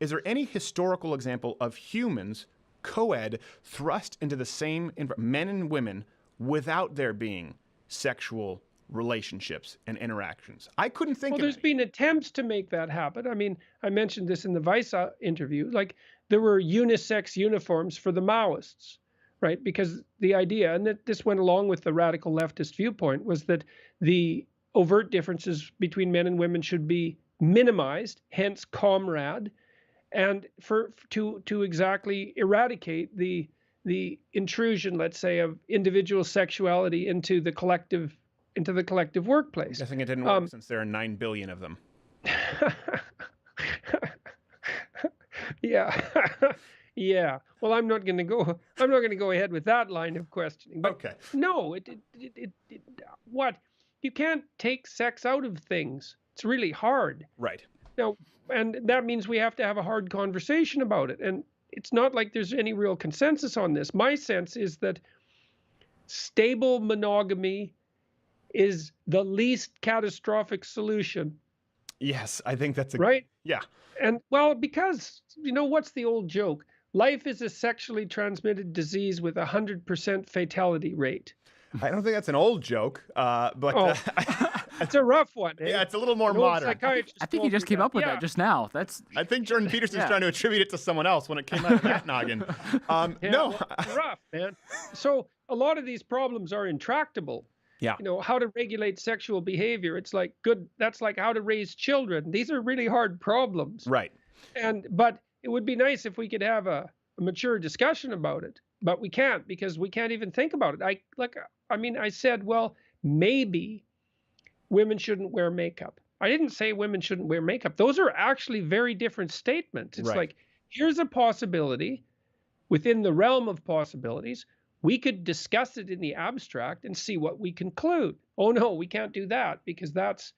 Speaker 4: Is there any historical example of humans, co-ed, thrust into the same, men and women, without there being sexual relationships and interactions? I couldn't think of
Speaker 18: there's been attempts to make that happen. I mean, I mentioned this in the Vice interview. Like, there were unisex uniforms for the Maoists, right? Because the idea, and that this went along with the radical leftist viewpoint, was that the overt differences between men and women should be minimized, hence comrade, and to exactly eradicate the intrusion, let's say, of individual sexuality into the collective workplace.
Speaker 4: I think it didn't work since there are 9 billion of them.
Speaker 18: Yeah. Yeah. Well, I'm not going to go ahead with that line of questioning. But
Speaker 4: okay.
Speaker 18: No, what? You can't take sex out of things. It's really hard.
Speaker 4: Right.
Speaker 18: Now, and that means we have to have a hard conversation about it. And it's not like there's any real consensus on this. My sense is that stable monogamy is the least catastrophic solution.
Speaker 4: Yes, I think that's
Speaker 18: right.
Speaker 4: Yeah.
Speaker 18: And well, because what's the old joke? Life is a sexually transmitted disease with 100% fatality rate.
Speaker 4: I don't think that's an old joke, but
Speaker 18: it's a rough one. Eh?
Speaker 4: Yeah, it's a little more modern.
Speaker 9: I think you just came up with that just now.
Speaker 4: I think Jordan Peterson's trying to attribute it to someone else when it came out of that noggin. No,
Speaker 18: it's rough, man. So a lot of these problems are intractable.
Speaker 4: Yeah.
Speaker 18: How to regulate sexual behavior. It's like that's like how to raise children. These are really hard problems.
Speaker 4: Right.
Speaker 18: But it would be nice if we could have a mature discussion about it. But we can't, because we can't even think about it. I said, well, maybe women shouldn't wear makeup. I didn't say women shouldn't wear makeup. Those are actually very different statements. It's like, here's a possibility within the realm of possibilities. We could discuss it in the abstract and see what we conclude. Oh no, we can't do that because that's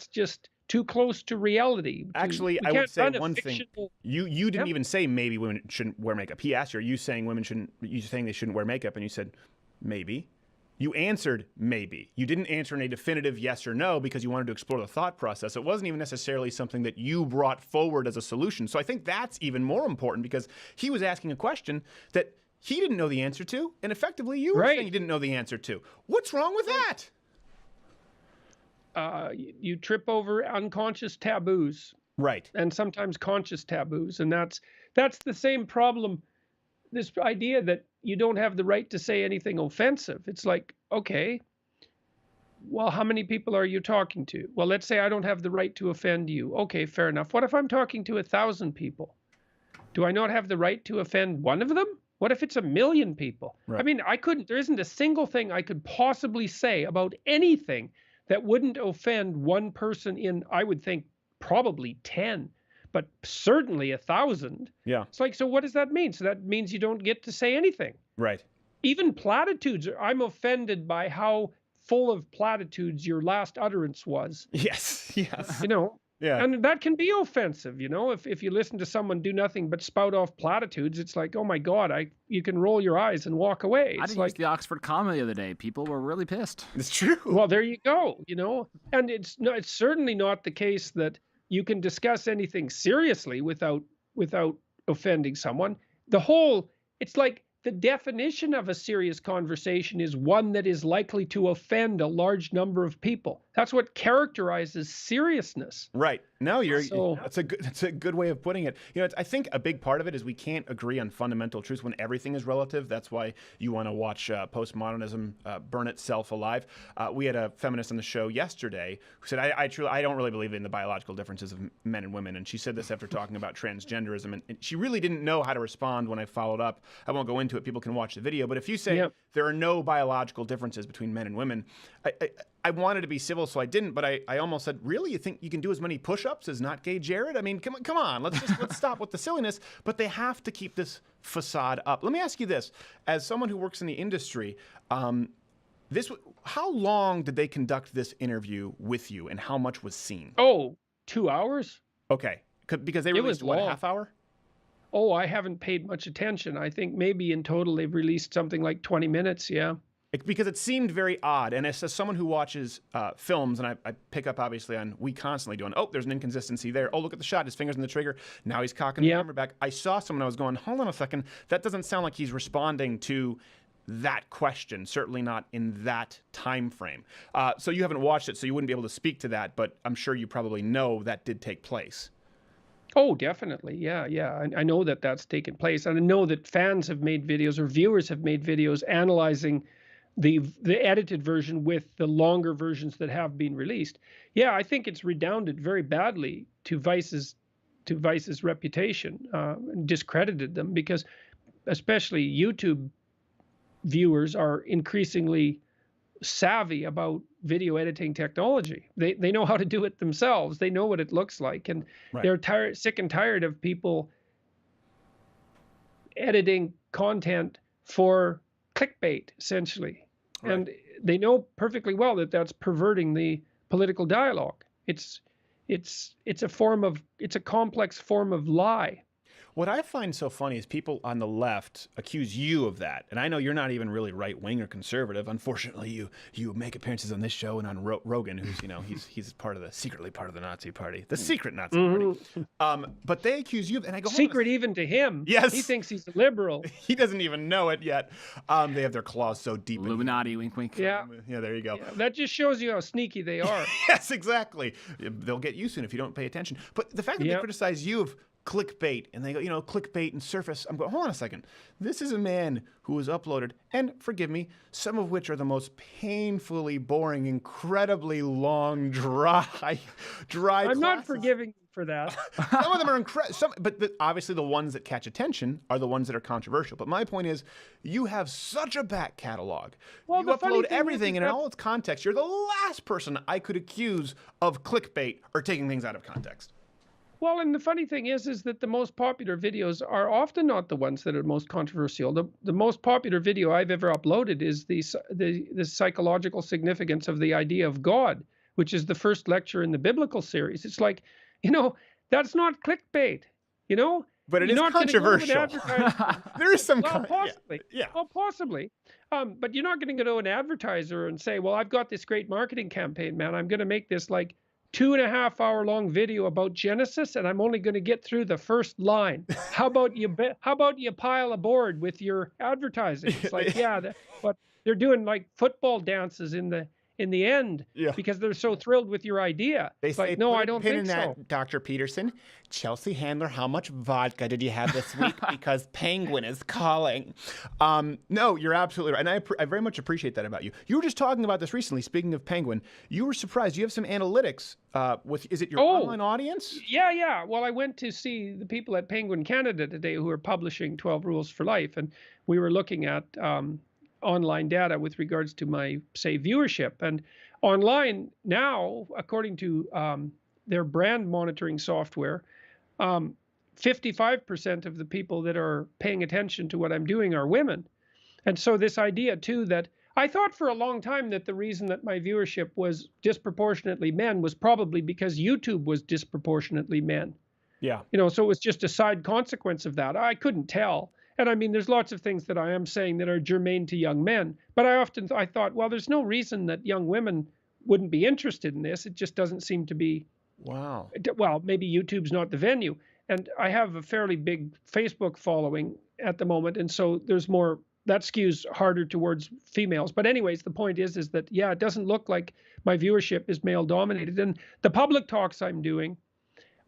Speaker 18: just too close to reality.
Speaker 4: Actually, I would say one thing. You didn't even say maybe women shouldn't wear makeup. He asked you, are you saying they shouldn't wear makeup? And you said, maybe. You answered maybe. You didn't answer in a definitive yes or no because you wanted to explore the thought process. It wasn't even necessarily something that you brought forward as a solution. So I think that's even more important because he was asking a question that he didn't know the answer to, and effectively you were saying you didn't know the answer to. What's wrong with that?
Speaker 18: You trip over unconscious taboos.
Speaker 4: Right.
Speaker 18: And sometimes conscious taboos. And that's the same problem, this idea that you don't have the right to say anything offensive. It's like, okay, well, how many people are you talking to? Well, let's say I don't have the right to offend you. Okay, fair enough. What if I'm talking to 1,000 people? Do I not have the right to offend one of them? What if it's 1 million people?
Speaker 4: Right.
Speaker 18: I mean, there isn't a single thing I could possibly say about anything that wouldn't offend one person in, I would think, probably 10, but certainly 1,000.
Speaker 4: Yeah.
Speaker 18: It's like, so what does that mean? So that means you don't get to say anything.
Speaker 4: Right.
Speaker 18: Even platitudes. I'm offended by how full of platitudes your last utterance was.
Speaker 4: Yes. Yes. Yeah.
Speaker 18: And that can be offensive, if you listen to someone do nothing but spout off platitudes, it's like, oh my God, you can roll your eyes and walk away.
Speaker 9: I
Speaker 18: It's
Speaker 9: did use the Oxford comma the other day. People were really pissed.
Speaker 4: It's true.
Speaker 18: Well, there you go, and it's certainly not the case that you can discuss anything seriously without offending someone. It's like the definition of a serious conversation is one that is likely to offend a large number of people. That's what characterizes seriousness.
Speaker 4: Right. No, that's a good way of putting it. I think a big part of it is we can't agree on fundamental truths when everything is relative. That's why you want to watch postmodernism burn itself alive. We had a feminist on the show yesterday who said, I don't really believe in the biological differences of men and women. And she said this after talking about transgenderism. And she really didn't know how to respond when I followed up. I won't go into it. People can watch the video. But if you say there are no biological differences between men and women, I wanted to be civil, so I didn't, but I almost said, really? You think you can do as many push-ups as not gay Jared? I mean, come on, let's stop with the silliness. But they have to keep this facade up. Let me ask you this. As someone who works in the industry, how long did they conduct this interview with you, and how much was seen?
Speaker 18: Oh, 2 hours?
Speaker 4: Okay, because they released, what, a half hour?
Speaker 18: Oh, I haven't paid much attention. I think maybe in total they've released something like 20 minutes, yeah.
Speaker 4: Because it seemed very odd. And as someone who watches films, and I pick up obviously we constantly doing, there's an inconsistency there. Oh, look at the shot, his finger's in the trigger. Now he's cocking the camera back. I saw someone, I was going, hold on a second. That doesn't sound like he's responding to that question, certainly not in that time frame. So you haven't watched it, so you wouldn't be able to speak to that, but I'm sure you probably know that did take place.
Speaker 18: Oh, definitely. Yeah. I know that that's taken place. And I know that fans have made videos or viewers have made videos analyzing the edited version with the longer versions that have been released. Yeah, I think it's redounded very badly to Vice's reputation, and discredited them, because especially YouTube viewers are increasingly savvy about video editing technology. They know how to do it themselves. They know what it looks like, and they're sick and tired of people editing content for clickbait, essentially. Right. And they know perfectly well that that's perverting the political dialogue. It's a complex form of lie.
Speaker 4: What I find so funny is people on the left accuse you of that. And I know you're not even really right-wing or conservative. Unfortunately, you make appearances on this show and on Rogan, who's, he's secretly part of the Nazi party, the secret Nazi party. But they accuse you, and I go,
Speaker 18: secret even to him.
Speaker 4: Yes.
Speaker 18: He thinks he's a liberal.
Speaker 4: He doesn't even know it yet. They have their claws so deep.
Speaker 9: Illuminati, wink, wink.
Speaker 18: Yeah.
Speaker 4: Yeah, there you go.
Speaker 18: Yeah, that just shows you how sneaky they are.
Speaker 4: Yes, exactly. They'll get you soon if you don't pay attention. But the fact that they criticize you of clickbait, and they go, clickbait and surface. I'm going, hold on a second. This is a man who has uploaded, and forgive me, some of which are the most painfully boring, incredibly long, dry
Speaker 18: I'm not forgiving you for that.
Speaker 4: Some of them are incredible, but obviously the ones that catch attention are the ones that are controversial. But my point is, you have such a back catalog.
Speaker 18: Well,
Speaker 4: you upload everything, and in all its context, you're the last person I could accuse of clickbait or taking things out of context.
Speaker 18: Well, and the funny thing is that the most popular videos are often not the ones that are most controversial. The most popular video I've ever uploaded is the psychological significance of the idea of God, which is the first lecture in the biblical series. It's like, that's not clickbait,
Speaker 4: But it is controversial. There is some
Speaker 18: possibly. Yeah. Well, possibly. But you're not going to go to an advertiser and say, well, I've got this great marketing campaign, man. I'm going to make this 2.5 hour long video about Genesis, and I'm only going to get through the first line. How about you pile aboard with your advertising? It's like, but they're doing football dances in the end because they're so thrilled with your idea.
Speaker 4: They say,
Speaker 18: no, I don't think so.
Speaker 4: Dr. Peterson, Chelsea Handler, how much vodka did you have this week? Because Penguin is calling. No, you're absolutely right. And I very much appreciate that about you. You were just talking about this recently. Speaking of Penguin, you were surprised. You have some analytics is it your online audience?
Speaker 18: Yeah. Well, I went to see the people at Penguin Canada today who are publishing 12 Rules for Life. And we were looking at online data with regards to my, say, viewership. And online now, according to their brand monitoring software, 55% of the people that are paying attention to what I'm doing are women. And so this idea, too, that I thought for a long time that the reason that my viewership was disproportionately men was probably because YouTube was disproportionately men.
Speaker 4: Yeah.
Speaker 18: So it was just a side consequence of that. I couldn't tell. And I mean, there's lots of things that I am saying that are germane to young men. But I thought, well, there's no reason that young women wouldn't be interested in this. It just doesn't seem to be.
Speaker 4: Wow.
Speaker 18: Well, maybe YouTube's not the venue. And I have a fairly big Facebook following at the moment. And so there's more, that skews harder towards females. But anyways, the point is that, yeah, it doesn't look like my viewership is male dominated. And the public talks I'm doing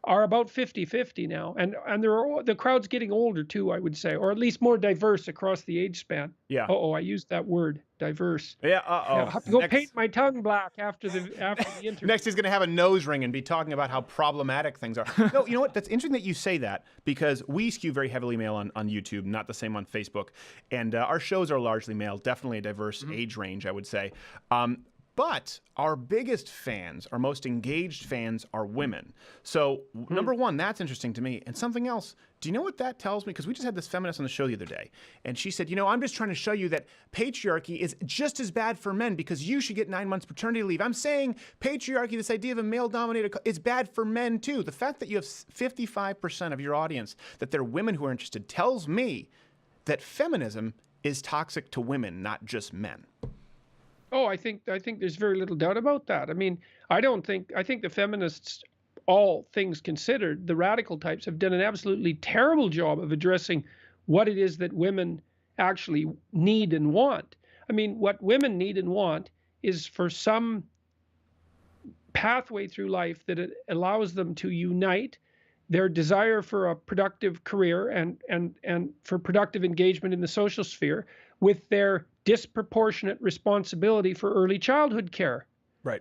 Speaker 18: are about 50-50 now, and the crowd's getting older too, I would say, or at least more diverse across the age span.
Speaker 4: Yeah.
Speaker 18: I used that word, diverse.
Speaker 4: Yeah.
Speaker 18: I'll have to go paint my tongue black after the interview.
Speaker 4: Next, he's going to have a nose ring and be talking about how problematic things are. No, you know what? That's interesting that you say that, because we skew very heavily male on YouTube, not the same on Facebook, and our shows are largely male. Definitely a diverse age range, I would say. But our biggest fans, our most engaged fans, are women. So, number one, that's interesting to me. And something else, do you know what that tells me? Because we just had this feminist on the show the other day, and she said, I'm just trying to show you that patriarchy is just as bad for men because you should get 9 months paternity leave. I'm saying patriarchy, this idea of a male-dominated, is bad for men too. The fact that you have 55% of your audience, that they're women who are interested, tells me that feminism is toxic to women, not just men.
Speaker 18: Oh, I think there's very little doubt about that. I mean, I think the feminists, all things considered, the radical types have done an absolutely terrible job of addressing what it is that women actually need and want. I mean, what women need and want is for some pathway through life that it allows them to unite their desire for a productive career and for productive engagement in the social sphere with their disproportionate responsibility for early childhood care.
Speaker 4: Right.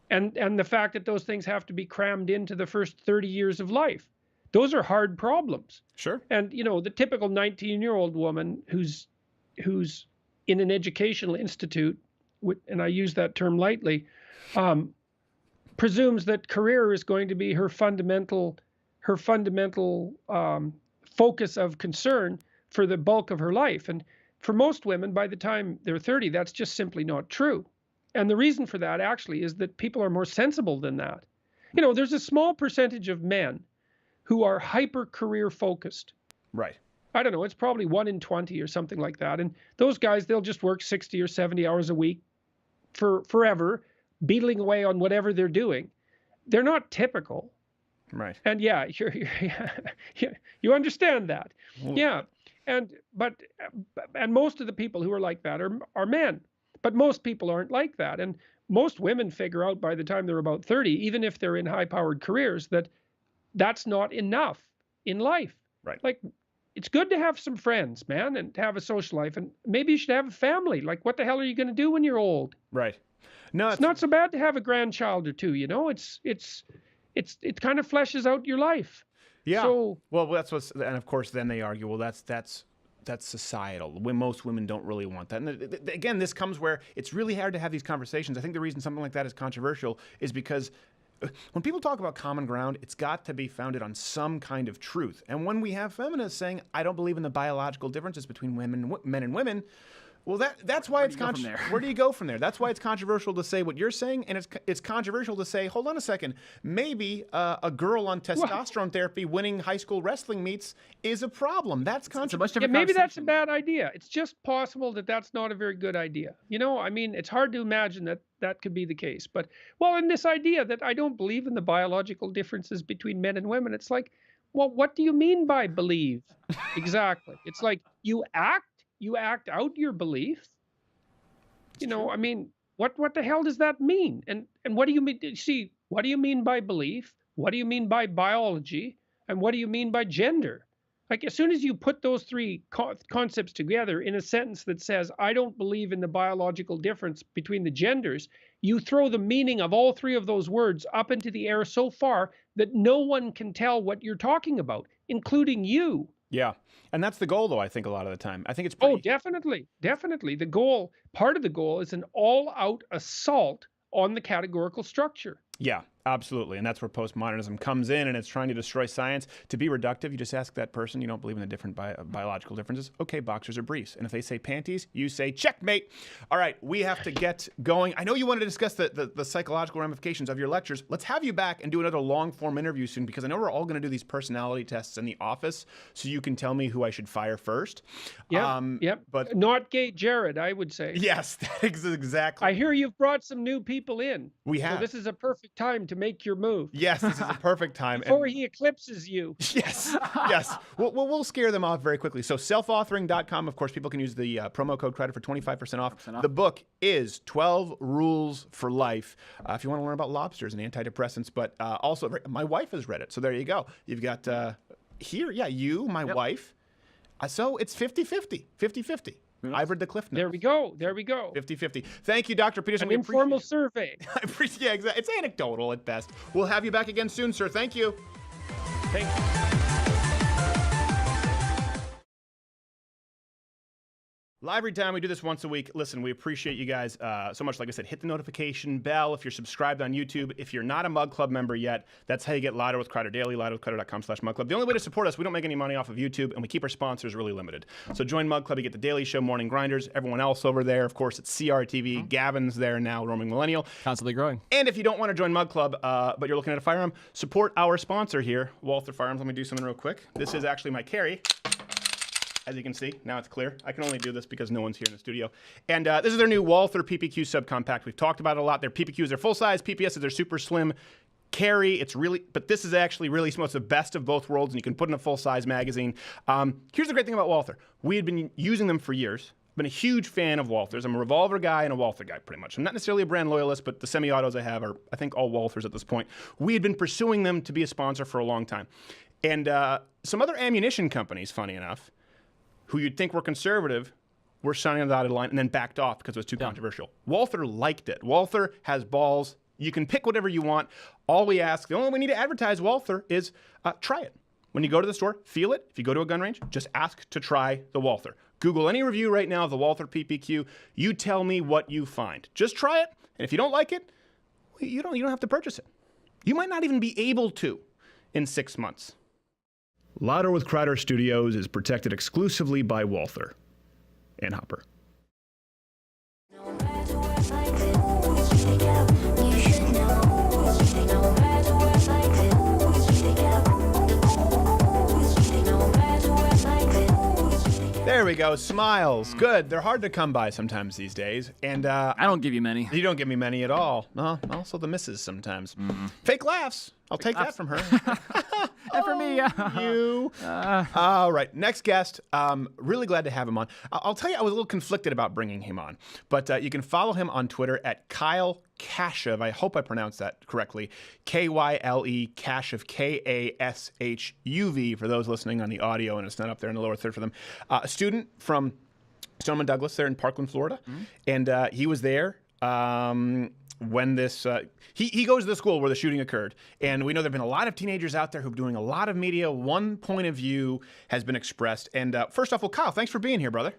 Speaker 18: And the fact that those things have to be crammed into the first 30 years of life. Those are hard problems.
Speaker 4: Sure.
Speaker 18: And the typical 19-year-old woman who's in an educational institute, and I use that term lightly, presumes that career is going to be her fundamental focus of concern for the bulk of her life. And for most women, by the time they're 30, that's just simply not true. And the reason for that actually is that people are more sensible than that. There's a small percentage of men who are hyper career focused.
Speaker 4: Right.
Speaker 18: I don't know, it's probably 1 in 20 or something like that. And those guys, they'll just work 60 or 70 hours a week for forever, beetling away on whatever they're doing. They're not typical.
Speaker 4: Right.
Speaker 18: And yeah, you understand that. Yeah. And most of the people who are like that are men, but most people aren't like that. And most women figure out by the time they're about 30, even if they're in high-powered careers, that that's not enough in life.
Speaker 4: Right.
Speaker 18: Like, it's good to have some friends, man, and to have a social life, and maybe you should have a family. Like, what the hell are you going to do when you're old?
Speaker 4: Right. No,
Speaker 18: it's not so bad to have a grandchild or two. It kind of fleshes out your life.
Speaker 4: Yeah.
Speaker 18: So,
Speaker 4: well, and of course, then they argue, well, that's societal. When most women don't really want that. And again, this comes where it's really hard to have these conversations. I think the reason something like that is controversial is because when people talk about common ground, it's got to be founded on some kind of truth. And when we have feminists saying, I don't believe in the biological differences between men and women, well, that's why it's controversial. Where do you go from there? That's why it's controversial to say what you're saying, and it's controversial to say, hold on a second, maybe a girl on testosterone therapy winning high school wrestling meets is a problem. That's controversial.
Speaker 18: Yeah, maybe that's a bad idea. It's just possible that that's not a very good idea. I mean, it's hard to imagine that could be the case. But, in this idea that I don't believe in the biological differences between men and women, it's like, well, what do you mean by believe? Exactly. It's like you act out your belief. I mean, what the hell does that mean? And what do you mean? See, what do you mean by belief? What do you mean by biology? And what do you mean by gender? Like, as soon as you put those three concepts together in a sentence that says, I don't believe in the biological difference between the genders, you throw the meaning of all three of those words up into the air so far that no one can tell what you're talking about, including you.
Speaker 4: Yeah. And that's the goal, though, I think, a lot of the time. I think it's
Speaker 18: Oh, definitely. Definitely. Part of the goal is an all-out assault on the categorical structure.
Speaker 4: Yeah. Absolutely, and that's where postmodernism comes in, and it's trying to destroy science. To be reductive, you just ask that person, you don't believe in the different biological differences. Okay, boxers or briefs. And if they say panties, you say checkmate. All right, we have to get going. I know you wanted to discuss the psychological ramifications of your lectures. Let's have you back and do another long-form interview soon, because I know we're all going to do these personality tests in the office, so you can tell me who I should fire first.
Speaker 18: Yep.
Speaker 4: But
Speaker 18: not gay Jared, I would say.
Speaker 4: Yes, exactly.
Speaker 18: I hear you've brought some new people in.
Speaker 4: We have.
Speaker 18: So this is a perfect time to make your move.
Speaker 4: Yes, this is a perfect time.
Speaker 18: Before he eclipses you.
Speaker 4: Yes, yes. We'll scare them off very quickly. So selfauthoring.com, of course, people can use the promo code credit for 25% off. The book is 12 Rules for Life if you want to learn about lobsters and antidepressants. But also, my wife has read it. So there you go. You've got here, you, my wife. So it's 50-50. 50-50. I've read the Cliff Notes.
Speaker 18: There we go. There we go.
Speaker 4: 50-50. Thank you, Dr. Peterson.
Speaker 18: An informal survey.
Speaker 4: I appreciate. Yeah, exactly. It's anecdotal at best. We'll have you back again soon, sir. Thank you.
Speaker 18: Thank you.
Speaker 4: Live read time. We do this once a week. Listen, we appreciate you guys so much. Like I said, hit the notification bell if you're subscribed on YouTube. If you're not a Mug Club member yet, that's how you get Louder with Crowder Daily, louderwithcrowder.com/Mug Club. The only way to support us, we don't make any money off of YouTube, and we keep our sponsors really limited. So join Mug Club. You get the Daily Show, Morning Grinders, everyone else over there. Of course, it's CRTV. Gavin's there now, Roaming Millennial.
Speaker 9: Constantly growing.
Speaker 4: And if you don't want to join Mug Club, but you're looking at a firearm, support our sponsor here, Walther Firearms. Let me do something real quick. This is actually my carry. As you can see, now it's clear. I can only do this because no one's here in the studio. And this is their new Walther PPQ subcompact. We've talked about it a lot. Their PPQs are full-size. PPS is their super slim carry. It's really, but this is actually really the best of both worlds, and you can put in a full-size magazine. Here's the great thing about Walther. We had been using them for years. I've been a huge fan of Walthers. I'm a revolver guy and a Walther guy, pretty much. I'm not necessarily a brand loyalist, but the semi-autos I have are, I think, all Walthers at this point. We had been pursuing them to be a sponsor for a long time. And some other ammunition companies, funny enough, who you'd think were conservative, were signing on the dotted line and then backed off because it was too controversial. Walther liked it. Walther has balls. You can pick whatever you want. All we ask, the only way we need to advertise Walther is try it. When you go to the store, feel it. If you go to a gun range, just ask to try the Walther. Google any review right now of the Walther PPQ. You tell me what you find. Just try it, and if you don't like it, you don't have to purchase it. You might not even be able to in 6 months.
Speaker 1: Louder with Crowder Studios is protected exclusively by Walther and Hopper.
Speaker 4: There we go. Smiles. Good. They're hard to come by sometimes these days. And
Speaker 9: I don't give you many.
Speaker 4: You don't give me many at all. No, also the misses sometimes. Fake laughs. I'll take that from her.
Speaker 9: And for me,
Speaker 4: you. All right. Next guest. Really glad to have him on. I'll tell you, I was a little conflicted about bringing him on. But you can follow him on Twitter at Kyle Kashuv. I hope I pronounced that correctly. Kyle Kashuv. Kashuv for those listening on the audio, and it's not up there in the lower third for them. A student from Stoneman Douglas there in Parkland, Florida. And he was there when this he goes to the school where the shooting occurred, and we know there have been a lot of teenagers out there who are doing a lot of media. One point of view has been expressed. And first off, well, Kyle, thanks for being here, brother.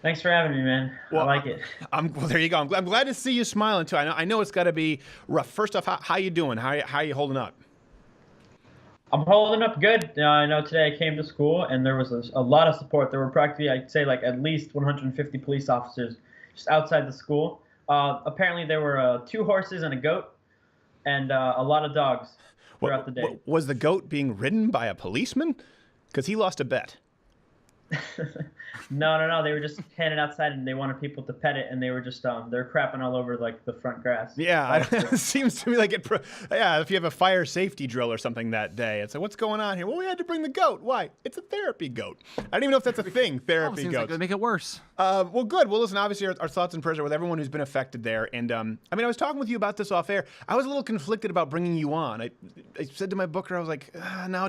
Speaker 21: Thanks for having me, man.
Speaker 4: Well,
Speaker 21: I like it.
Speaker 4: Well, there you go. I'm glad to see you smiling too. I know it's got to be rough. First off, how you doing? How you holding up?
Speaker 21: I'm holding up good. I know today I came to school and there was a lot of support. There were practically, I'd say, like at least 150 police officers just outside the school. Apparently there were 2 horses and a goat and a lot of dogs throughout the day.
Speaker 4: Was the goat being ridden by a policeman? Because he lost a bet.
Speaker 21: No. They were just standing outside and they wanted people to pet it, and they were just they're crapping all over like the front grass.
Speaker 4: Yeah, it seems to me like it. Yeah, if you have a fire safety drill or something that day, it's like, what's going on here? Well, we had to bring the goat. Why? It's a therapy goat. I don't even know if that's a thing. Therapy
Speaker 9: seems
Speaker 4: goats.
Speaker 9: like they make it worse.
Speaker 4: Well, good. Well, listen. Obviously, our thoughts and prayers are with everyone who's been affected there. And I mean, I was talking with you about this off air. I was a little conflicted about bringing you on. I said to my booker, I was like, no,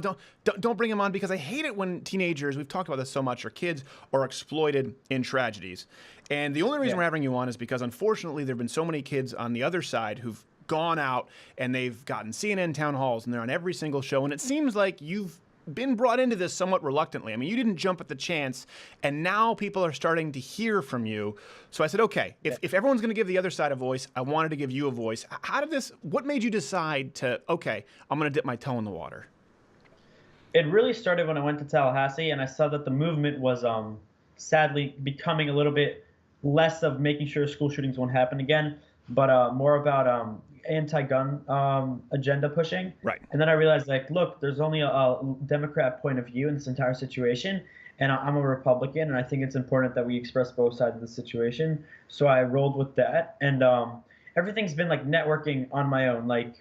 Speaker 4: don't bring him on, because I hate it when teenagers. We've talked about this so much. Or kids are exploited in tragedies. And the only reason we're having you on is because, unfortunately, there have been so many kids on the other side who've gone out and they've gotten CNN town halls and they're on every single show. And it seems like you've been brought into this somewhat reluctantly. I mean, you didn't jump at the chance, and now people are starting to hear from you. So I said, okay, if everyone's going to give the other side a voice, I wanted to give you a voice. What made you decide to, okay, I'm going to dip my toe in the water?
Speaker 21: It really started when I went to Tallahassee, and I saw that the movement was sadly becoming a little bit less of making sure school shootings won't happen again, but more about anti-gun agenda pushing.
Speaker 4: Right.
Speaker 21: And then I realized, like, look, there's only a Democrat point of view in this entire situation, and I'm a Republican, and I think it's important that we express both sides of the situation. So I rolled with that, and everything's been like networking on my own. Like,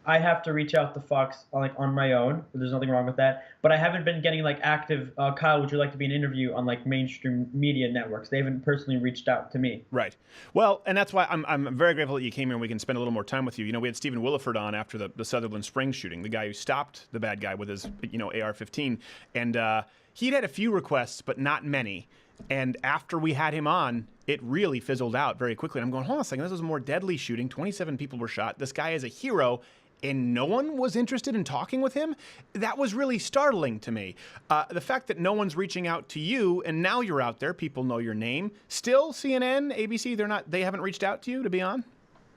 Speaker 21: I have to reach out to Fox like on my own. There's nothing wrong with that. But I haven't been getting like active. Kyle, would you like to be an interview on like mainstream media networks? They haven't personally reached out to me.
Speaker 4: Right. Well, and that's why I'm very grateful that you came here and we can spend a little more time with you. You know, we had Stephen Williford on after the Sutherland Springs shooting, the guy who stopped the bad guy with his AR-15, and he'd had a few requests, but not many. And after we had him on, it really fizzled out very quickly. And I'm going, hold on a second, this was a more deadly shooting. 27 people were shot. This guy is a hero. And no one was interested in talking with him? That was really startling to me. The fact that no one's reaching out to you, and now you're out there, people know your name. Still, CNN, ABC, they haven't reached out to you to be on?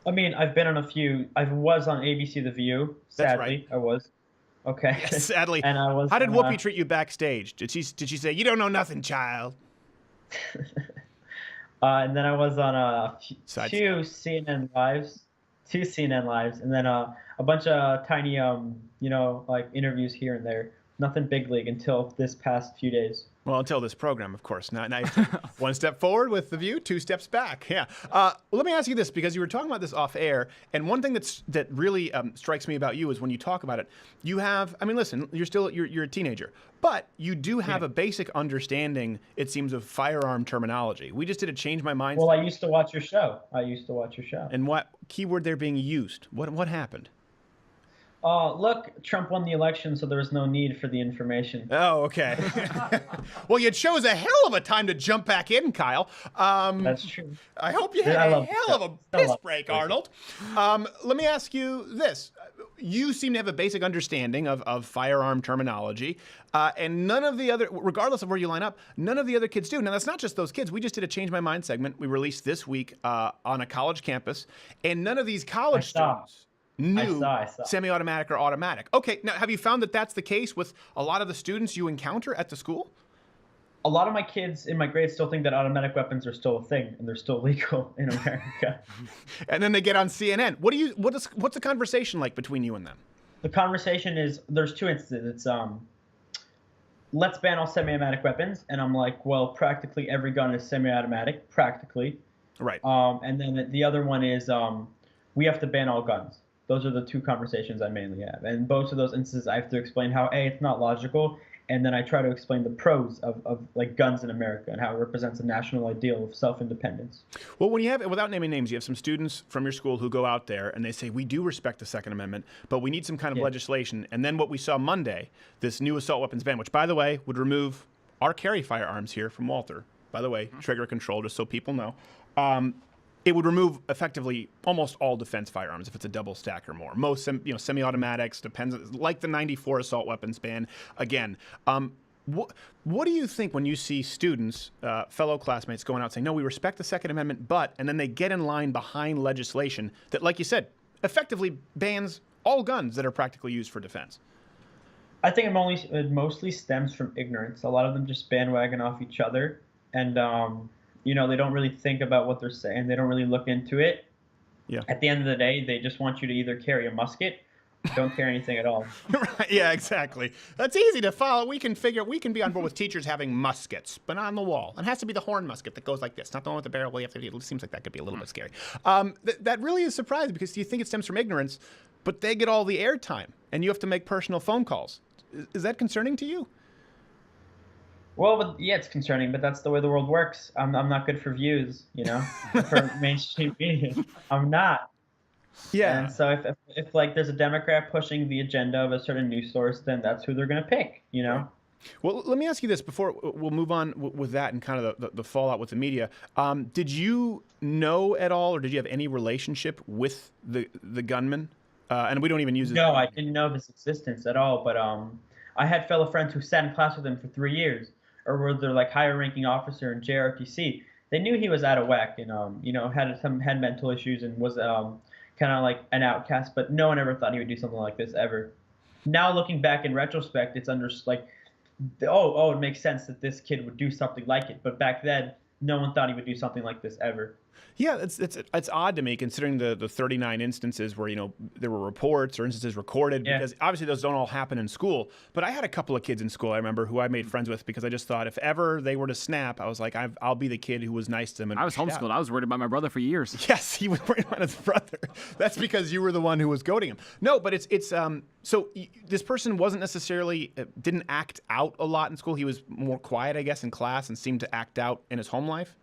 Speaker 21: I mean, I've been on a few. I was on ABC The View. Sadly,
Speaker 4: That's right.
Speaker 21: I was. Okay.
Speaker 4: Yes, sadly.
Speaker 21: And I was.
Speaker 4: How did Whoopi treat you backstage? Did she say, "You don't know nothing, child"?
Speaker 21: And then I was on two CNN lives, and then a bunch of tiny, like interviews here and there. Nothing big league until this past few days.
Speaker 4: Well, until this program, of course. Now one step forward with The View, 2 steps back. Yeah. Let me ask you this, because you were talking about this off air, and one thing that really strikes me about you is when you talk about it, you have. I mean, listen, you're a teenager, but you do have a basic understanding, it seems, of firearm terminology. We just did a Change My Mind.
Speaker 21: Well, I used to watch your show.
Speaker 4: And what keyword they're being used? What happened?
Speaker 21: Look, Trump won the election, so there was no need for the information.
Speaker 4: Oh, okay. Well, you chose a hell of a time to jump back in, Kyle.
Speaker 21: That's true.
Speaker 4: I hope you had a hell of a piss break, Arnold. Let me ask you this. You seem to have a basic understanding of firearm terminology, and none of the other, regardless of where you line up, none of the other kids do. Now, that's not just those kids. We just did a Change My Mind segment we released this week on a college campus, and none of these college students knew semi-automatic or automatic. Okay, now have you found that that's the case with a lot of the students you encounter at the school?
Speaker 21: A lot of my kids in my grade still think that automatic weapons are still a thing and they're still legal in America.
Speaker 4: And then they get on CNN. What's the conversation like between you and them?
Speaker 21: The conversation is, there's two instances. It's let's ban all semi-automatic weapons, and I'm like, well, practically every gun is semi-automatic, practically.
Speaker 4: Right.
Speaker 21: And then the other one is we have to ban all guns. Those are the two conversations I mainly have. And both of those instances, I have to explain how, A, it's not logical, and then I try to explain the pros of like guns in America and how it represents a national ideal of self-independence.
Speaker 4: Well, when you have, without naming names, you have some students from your school who go out there and they say, we do respect the Second Amendment, but we need some kind of legislation. And then what we saw Monday, this new assault weapons ban, which, by the way, would remove our carry firearms here from Walter. By the way, trigger control, just so people know. It would remove effectively almost all defense firearms if it's a double stack or more. Most semi-automatics, depends, like the '94 assault weapons ban. Again, what do you think when you see students, fellow classmates, going out saying, "No, we respect the Second Amendment," and then they get in line behind legislation that, like you said, effectively bans all guns that are practically used for defense?
Speaker 21: I think it mostly stems from ignorance. A lot of them just bandwagon off each other, and they don't really think about what they're saying. They don't really look into it.
Speaker 4: Yeah.
Speaker 21: At the end of the day, they just want you to either carry a musket, or don't carry anything at all.
Speaker 4: Right. Yeah, exactly. That's easy to follow. We can be on board with teachers having muskets, but on the wall. It has to be the horn musket that goes like this, not the one with the barrel. It seems like that could be a little bit scary. That really is surprising, because you think it stems from ignorance, but they get all the airtime, and you have to make personal phone calls. Is that concerning to you?
Speaker 21: Well, yeah, it's concerning, but that's the way the world works. I'm not good for views, for mainstream media. I'm not.
Speaker 4: Yeah.
Speaker 21: And so if like there's a Democrat pushing the agenda of a certain news source, then that's who they're going to pick, Right.
Speaker 4: Well, let me ask you this before we'll move on with that and kind of the fallout with the media. Did you know at all, or did you have any relationship with the gunman? And we don't even use it.
Speaker 21: No, I didn't know of his existence at all, but I had fellow friends who sat in class with him for 3 years, or were their like higher ranking officer in JROTC. They knew he was out of whack and had mental issues and was kind of like an outcast, but no one ever thought he would do something like this ever. Now looking back in retrospect, it's it makes sense that this kid would do something like it. But back then, no one thought he would do something like this ever.
Speaker 4: Yeah, it's odd to me considering the 39 instances where there were reports or instances recorded, because obviously those don't all happen in school. But I had a couple of kids in school I remember who I made friends with because I just thought if ever they were to snap, I was like, I'll be the kid who was nice to them. And
Speaker 9: I was homeschooled. I was worried about my brother for years.
Speaker 4: Yes, he was worried about his brother. That's because you were the one who was goading him. No, but so this person wasn't necessarily didn't act out a lot in school. He was more quiet, I guess, in class and seemed to act out in his home life.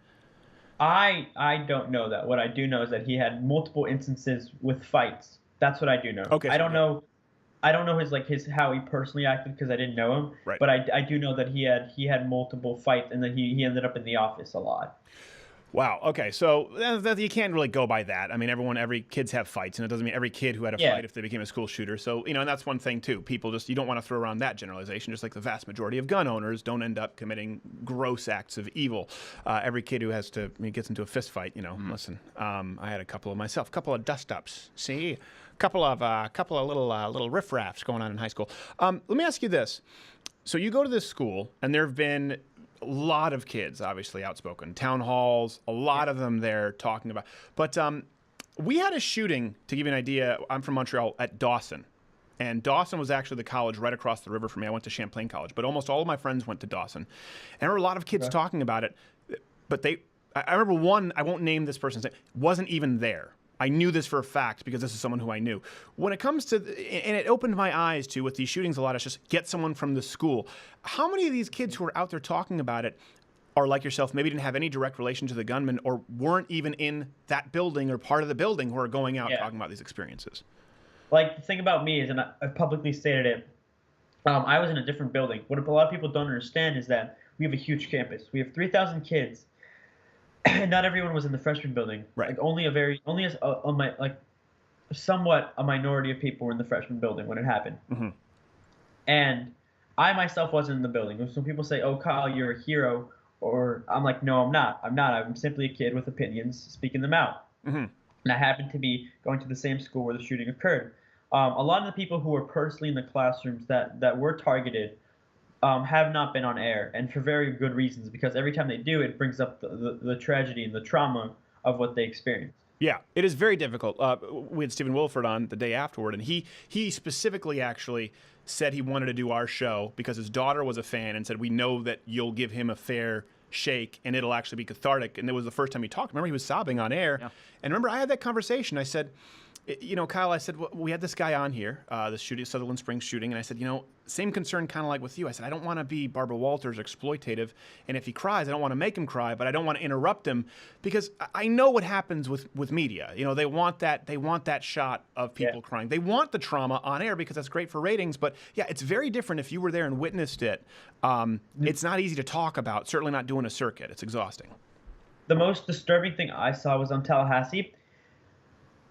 Speaker 21: I don't know that. What I do know is that he had multiple instances with fights. That's what I do know.
Speaker 4: Okay.
Speaker 21: I don't know his how he personally acted because I didn't know him.
Speaker 4: Right.
Speaker 21: But I do know that he had multiple fights and then he ended up in the office a lot.
Speaker 4: Wow. Okay. So you can't really go by that. I mean, every kids have fights, and it doesn't mean every kid who had a fight if they became a school shooter. So, and that's one thing too. People you don't want to throw around that generalization, just like the vast majority of gun owners don't end up committing gross acts of evil. Every kid who gets into a fist fight, listen, I had a couple of myself, a couple of dust-ups. See? A couple of little riff-raffs going on in high school. Let me ask you this. So you go to this school, and there have been a lot of kids, obviously outspoken, town halls, a lot of them there talking about. But we had a shooting, to give you an idea. I'm from Montreal, at Dawson. And Dawson was actually the college right across the river from me. I went to Champlain College, but almost all of my friends went to Dawson. And I remember a lot of kids talking about it, but I remember one, I won't name this person's name, wasn't even there. I knew this for a fact because this is someone who I knew. When it comes to, and it opened my eyes to, with these shootings a lot, it's just get someone from the school. How many of these kids who are out there talking about it are like yourself, maybe didn't have any direct relation to the gunman or weren't even in that building or part of the building who are going out talking about these experiences?
Speaker 21: Like, the thing about me is, and I've publicly stated it, I was in a different building. What a lot of people don't understand is that we have a huge campus. We have 3,000 kids. And not everyone was in the freshman building.
Speaker 4: Right.
Speaker 21: Like somewhat a minority of people were in the freshman building when it happened.
Speaker 4: Mm-hmm.
Speaker 21: And I myself wasn't in the building. Some people say, "Oh, Kyle, you're a hero," or I'm like, "No, I'm not. I'm not. I'm simply a kid with opinions, speaking them out."
Speaker 4: Mm-hmm.
Speaker 21: And I happened to be going to the same school where the shooting occurred. A lot of the people who were personally in the classrooms that were targeted have not been on air, and for very good reasons, because every time they do, it brings up the tragedy and the trauma of what they experienced.
Speaker 4: Yeah, it is very difficult. We had Stephen Wilford on the day afterward, and he specifically actually said he wanted to do our show because his daughter was a fan and said, we know that you'll give him a fair shake and it'll actually be cathartic. And it was the first time he talked. Remember, he was sobbing on air. Yeah. And remember, I had that conversation. I said, Kyle, I said, well, we had this guy on here, the shooting, Sutherland Springs shooting, and I said, same concern kind of like with you. I said, I don't want to be Barbara Walters exploitative, and if he cries, I don't want to make him cry, but I don't want to interrupt him because I know what happens with media. They want that shot of people crying. They want the trauma on air because that's great for ratings, but yeah, it's very different if you were there and witnessed it. It's not easy to talk about, certainly not doing a circuit. It's exhausting.
Speaker 21: The most disturbing thing I saw was on Tallahassee.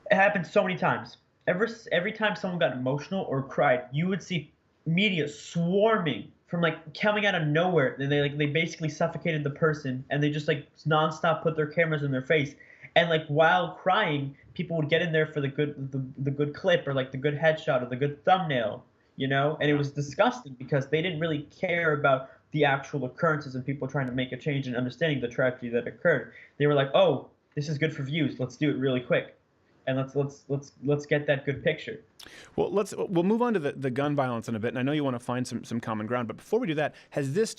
Speaker 21: It happened so many times. Every time someone got emotional or cried, you would see media swarming from coming out of nowhere. And they basically suffocated the person, and they just nonstop put their cameras in their face. And while crying, people would get in there for the good clip or the good headshot or the good thumbnail, And it was disgusting because they didn't really care about the actual occurrences and people trying to make a change and understanding the tragedy that occurred. They were like, "Oh, this is good for views. Let's do it really quick." And let's get that good picture.
Speaker 4: Well, we'll move on to the gun violence in a bit, and I know you want to find some common ground. But before we do that, has this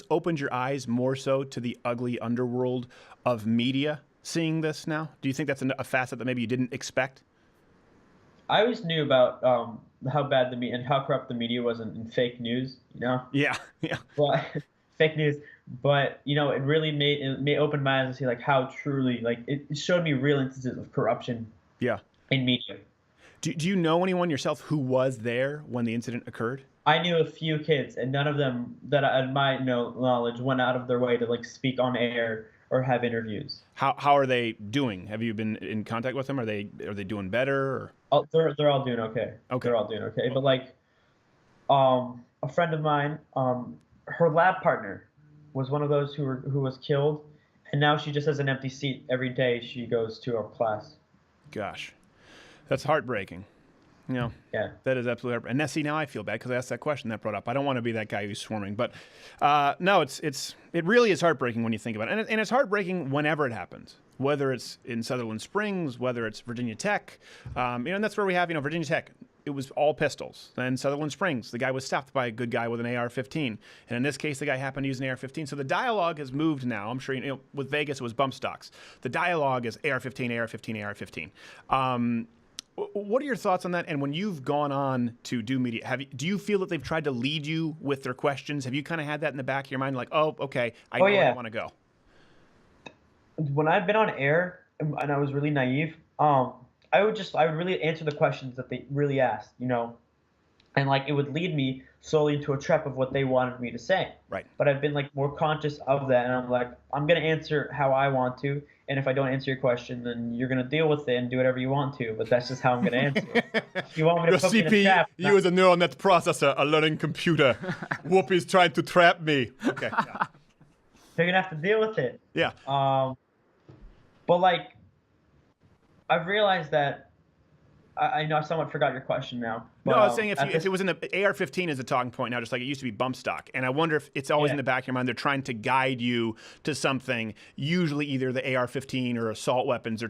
Speaker 4: opened your eyes more so to the ugly underworld of media? Seeing this now, do you think that's a facet that maybe you didn't expect?
Speaker 21: I always knew about how bad the media and how corrupt the media was in fake news.
Speaker 4: Yeah.
Speaker 21: But fake news. But it really made open my eyes to see how truly it showed me real instances of corruption.
Speaker 4: Yeah.
Speaker 21: In media.
Speaker 4: Do you know anyone yourself who was there when the incident occurred?
Speaker 21: I knew a few kids, and none of them that in my knowledge went out of their way to speak on air or have interviews.
Speaker 4: How are they doing? Have you been in contact with them? Are they doing better? Or?
Speaker 21: They're all doing okay.
Speaker 4: Okay.
Speaker 21: They're all doing okay. But a friend of mine, her lab partner was one of those who was killed, and now she just has an empty seat every day she goes to her class.
Speaker 4: Gosh, that's heartbreaking. You know, that is absolutely heartbreaking. And now, see, now I feel bad because I asked that question that brought up. I don't want to be that guy who's swarming, but no, it really is heartbreaking when you think about it, and it's heartbreaking whenever it happens. Whether it's in Sutherland Springs, whether it's Virginia Tech, and that's where we have, Virginia Tech. It was all pistols. And Sutherland Springs, the guy was stopped by a good guy with an AR-15. And in this case, the guy happened to use an AR-15. So the dialogue has moved now. I'm sure, with Vegas, it was bump stocks. The dialogue is AR-15, AR-15, AR-15. What are your thoughts on that? And when you've gone on to do media, do you feel that they've tried to lead you with their questions? Have you kind of had that in the back of your mind, like, oh, okay, I know where I want to go?
Speaker 21: When I've been on air and I was really naive, I would really answer the questions that they really asked, and like it would lead me slowly into a trap of what they wanted me to say.
Speaker 4: Right.
Speaker 21: But I've been like more conscious of that, and I'm like, I'm gonna answer how I want to, and if I don't answer your question, then you're gonna deal with it and do whatever you want to. But that's just how I'm gonna answer. If you want me to put me in a trap,
Speaker 4: you as a neural net processor, a learning computer. Whoopi's trying to trap me. Okay. Yeah.
Speaker 21: They're gonna have to deal with it.
Speaker 4: Yeah.
Speaker 21: But like, I've realized that I know I somewhat forgot your question now. But,
Speaker 4: no, I was saying if it was in the AR-15 is a talking point now, just like it used to be bump stock. And I wonder if it's always in the back of your mind, they're trying to guide you to something, usually either the AR-15 or assault weapons.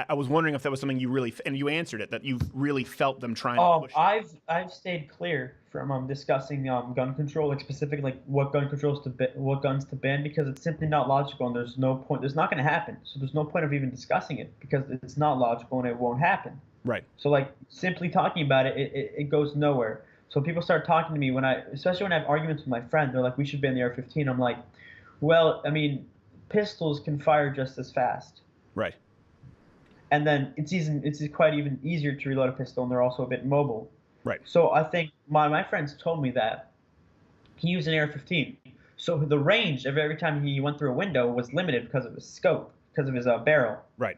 Speaker 4: I was wondering if that was something you really, and you answered it, that you really felt them trying to push.
Speaker 21: I've stayed clear from discussing gun control, like specifically like what guns to ban, because it's simply not logical and there's no point. There's not going to happen. So there's no point of even discussing it because it's not logical and it won't happen.
Speaker 4: Right.
Speaker 21: So like simply talking about it, it goes nowhere. So people start talking to me especially when I have arguments with my friend, they're like, we should ban the AR-15. I'm like, well, I mean, pistols can fire just as fast.
Speaker 4: Right.
Speaker 21: And then it's quite even easier to reload a pistol, and they're also a bit mobile.
Speaker 4: Right.
Speaker 21: So I think my friends told me that he used an AR-15. So the range of every time he went through a window was limited because of his scope, because of his barrel.
Speaker 4: Right.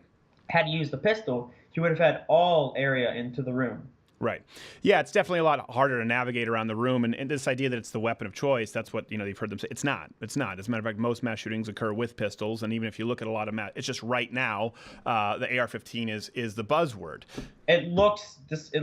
Speaker 21: Had he used the pistol, he would have had all area into the room.
Speaker 4: Right. Yeah, it's definitely a lot harder to navigate around the room. And this idea that it's the weapon of choice, that's what, you've heard them say. It's not. It's not. As a matter of fact, most mass shootings occur with pistols. And even if you look at a lot of it's just right now, the AR-15 is the buzzword.
Speaker 21: It looks it's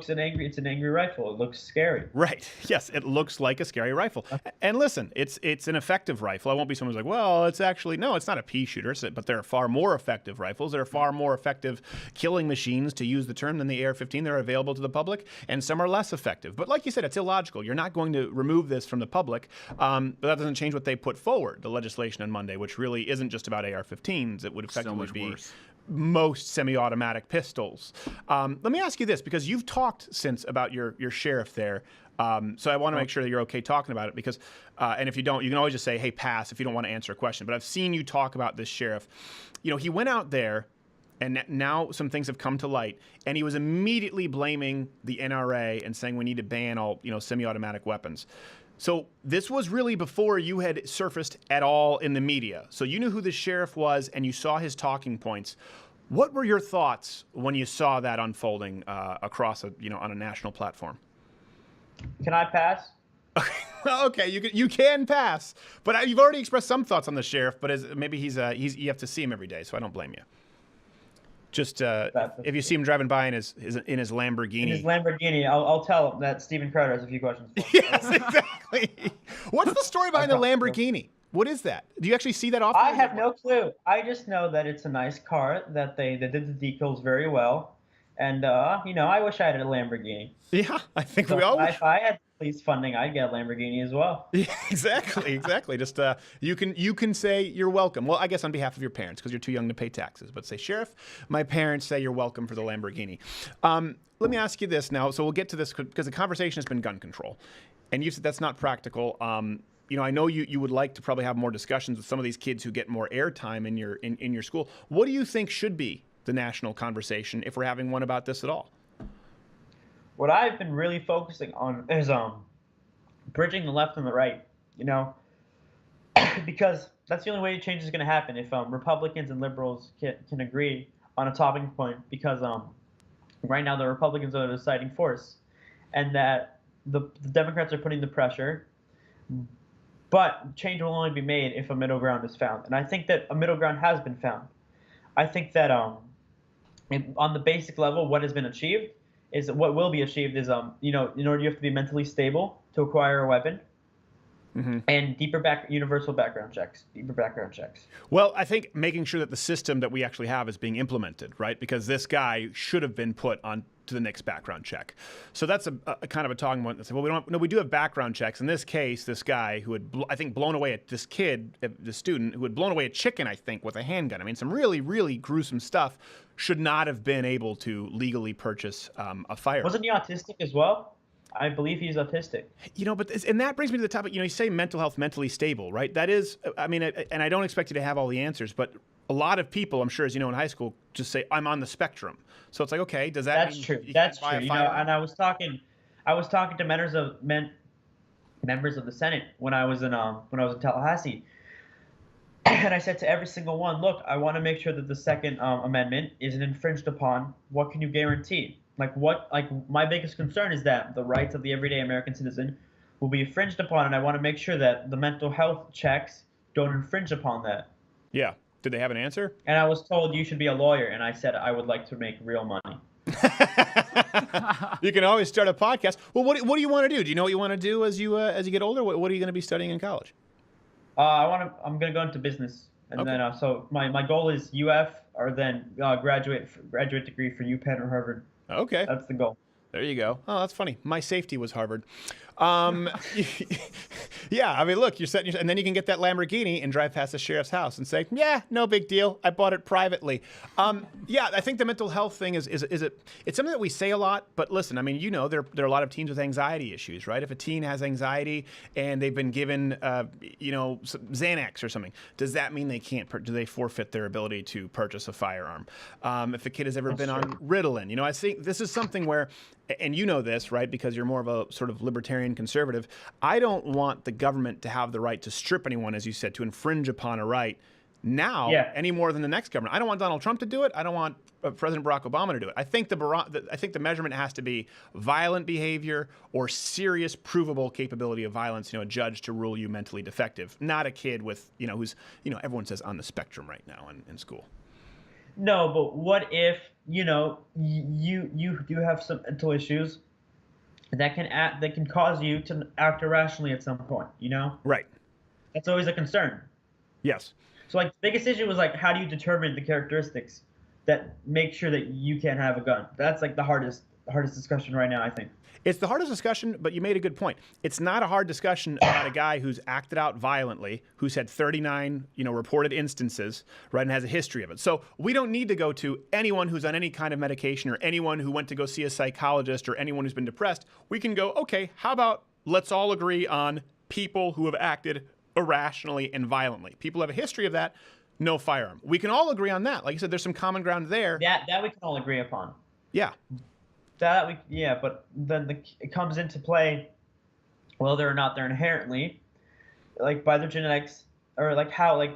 Speaker 21: an angry rifle. It looks scary.
Speaker 4: Right. Yes, it looks like a scary rifle. And listen, it's an effective rifle. I won't be someone who's like, well, it's actually no, it's not a pea shooter, but there are far more effective rifles. There are far more effective killing machines, to use the term, than the AR-15. They're available to the public, and some are less effective. But like you said, it's illogical. You're not going to remove this from the public, but that doesn't change what they put forward, the legislation on Monday, which really isn't just about AR-15s. It would effectively be most semi-automatic pistols. Let me ask you this, because you've talked since about your sheriff there. So I want to make sure that you're okay talking about it, because, and if you don't, you can always just say, hey, pass, if you don't want to answer a question. But I've seen you talk about this sheriff. He went out there, and now some things have come to light, and he was immediately blaming the NRA and saying we need to ban all, semi-automatic weapons. So this was really before you had surfaced at all in the media. So you knew who the sheriff was, and you saw his talking points. What were your thoughts when you saw that unfolding across on a national platform?
Speaker 21: Can I pass?
Speaker 4: Okay, you can pass, but you've already expressed some thoughts on the sheriff. But maybe you have to see him every day, so I don't blame you. Just if you see him driving by in his Lamborghini.
Speaker 21: In his Lamborghini, I'll tell him that Steven Crowder has a few questions for him.
Speaker 4: Yes, exactly. What's the story behind the Lamborghini? What is that? Do you actually see that often?
Speaker 21: I have no clue. I just know that it's a nice car, that they did the decals very well. And, I wish I had a Lamborghini.
Speaker 4: Yeah, I think we all wish.
Speaker 21: If I had police funding, I'd get a Lamborghini as well.
Speaker 4: Yeah, exactly. Just you can say you're welcome. Well, I guess on behalf of your parents, because you're too young to pay taxes. But say, Sheriff, my parents say you're welcome for the Lamborghini. Let me ask you this now. So we'll get to this, because the conversation has been gun control. And you said that's not practical. I know you would like to probably have more discussions with some of these kids who get more airtime in your school. What do you think should be the national conversation, if we're having one about this at all?
Speaker 21: What I've been really focusing on is bridging the left and the right, because that's the only way change is going to happen, if Republicans and liberals can agree on a talking point, because right now the Republicans are the deciding force, and that the Democrats are putting the pressure, but change will only be made if a middle ground is found. And I think that a middle ground has been found. I think that on the basic level, what has been achieved is what will be achieved is in order you have to be mentally stable to acquire a weapon. And universal background checks.
Speaker 4: Well, I think making sure that the system that we actually have is being implemented, right? Because this guy should have been put on to the next background check. So that's a kind of a talking point. Well, we do have background checks. In this case, this guy who had, I think, blown away at this kid, the student who had blown away a chicken, I think, with a handgun. I mean, some really, really gruesome stuff. Should not have been able to legally purchase a firearm.
Speaker 21: Wasn't he autistic as well? I believe he's autistic.
Speaker 4: And that brings me to the topic. You say mental health, mentally stable, right? That is, I mean, and I don't expect you to have all the answers, but a lot of people, I'm sure, as you know, in high school, just say I'm on the spectrum. So it's like, okay, does that?
Speaker 21: That's true. That's true. And I was talking to members of the Senate when I was in Tallahassee, and I said to every single one, look, I want to make sure that the Second Amendment isn't infringed upon. What can you guarantee? My biggest concern is that the rights of the everyday American citizen will be infringed upon, and I want to make sure that the mental health checks don't infringe upon that.
Speaker 4: Yeah. Did they have an answer?
Speaker 21: And I was told you should be a lawyer, and I said I would like to make real money.
Speaker 4: You can always start a podcast. Well, what do you want to do? Do you know what you want to do as you get older? What are you going to be studying in college?
Speaker 21: I'm going to go into business, and then so my goal is UF or then graduate degree for UPenn or Harvard.
Speaker 4: Okay.
Speaker 21: That's the goal.
Speaker 4: There you go. Oh, that's funny. My safety was Harvard. Yeah, I mean, look, you're setting and then you can get that Lamborghini and drive past the sheriff's house and say, yeah, no big deal. I bought it privately. Yeah, I think the mental health thing it's something that we say a lot, but listen, I mean, there are a lot of teens with anxiety issues, right? If a teen has anxiety and they've been given, Xanax or something, does that mean they can't, do they forfeit their ability to purchase a firearm? If a kid has ever been on Ritalin, I think this is something where, and you know this, right, because you're more of a sort of libertarian conservative, I don't want the government to have the right to strip anyone, as you said, to infringe upon a right now any more than the next government. I don't want Donald Trump to do it. I don't want President Barack Obama to do it. I think the measurement has to be violent behavior or serious provable capability of violence, a judge to rule you mentally defective, not a kid with, who's, everyone says on the spectrum right now in school.
Speaker 21: No, but what if, you do have some mental issues that can cause you to act irrationally at some point,
Speaker 4: Right.
Speaker 21: That's always a concern.
Speaker 4: Yes.
Speaker 21: So the biggest issue was how do you determine the characteristics that make sure that you can't have a gun? That's the hardest discussion right now, I think.
Speaker 4: It's the hardest discussion, but you made a good point. It's not a hard discussion about a guy who's acted out violently, who's had 39, reported instances, right, and has a history of it. So we don't need to go to anyone who's on any kind of medication or anyone who went to go see a psychologist or anyone who's been depressed. We can go, okay, how about let's all agree on people who have acted irrationally and violently. People have a history of that, no firearm. We can all agree on that. Like you said, there's some common ground there.
Speaker 21: That we can all agree upon.
Speaker 4: Yeah.
Speaker 21: But then it comes into play whether or not they're inherently, by their genetics, or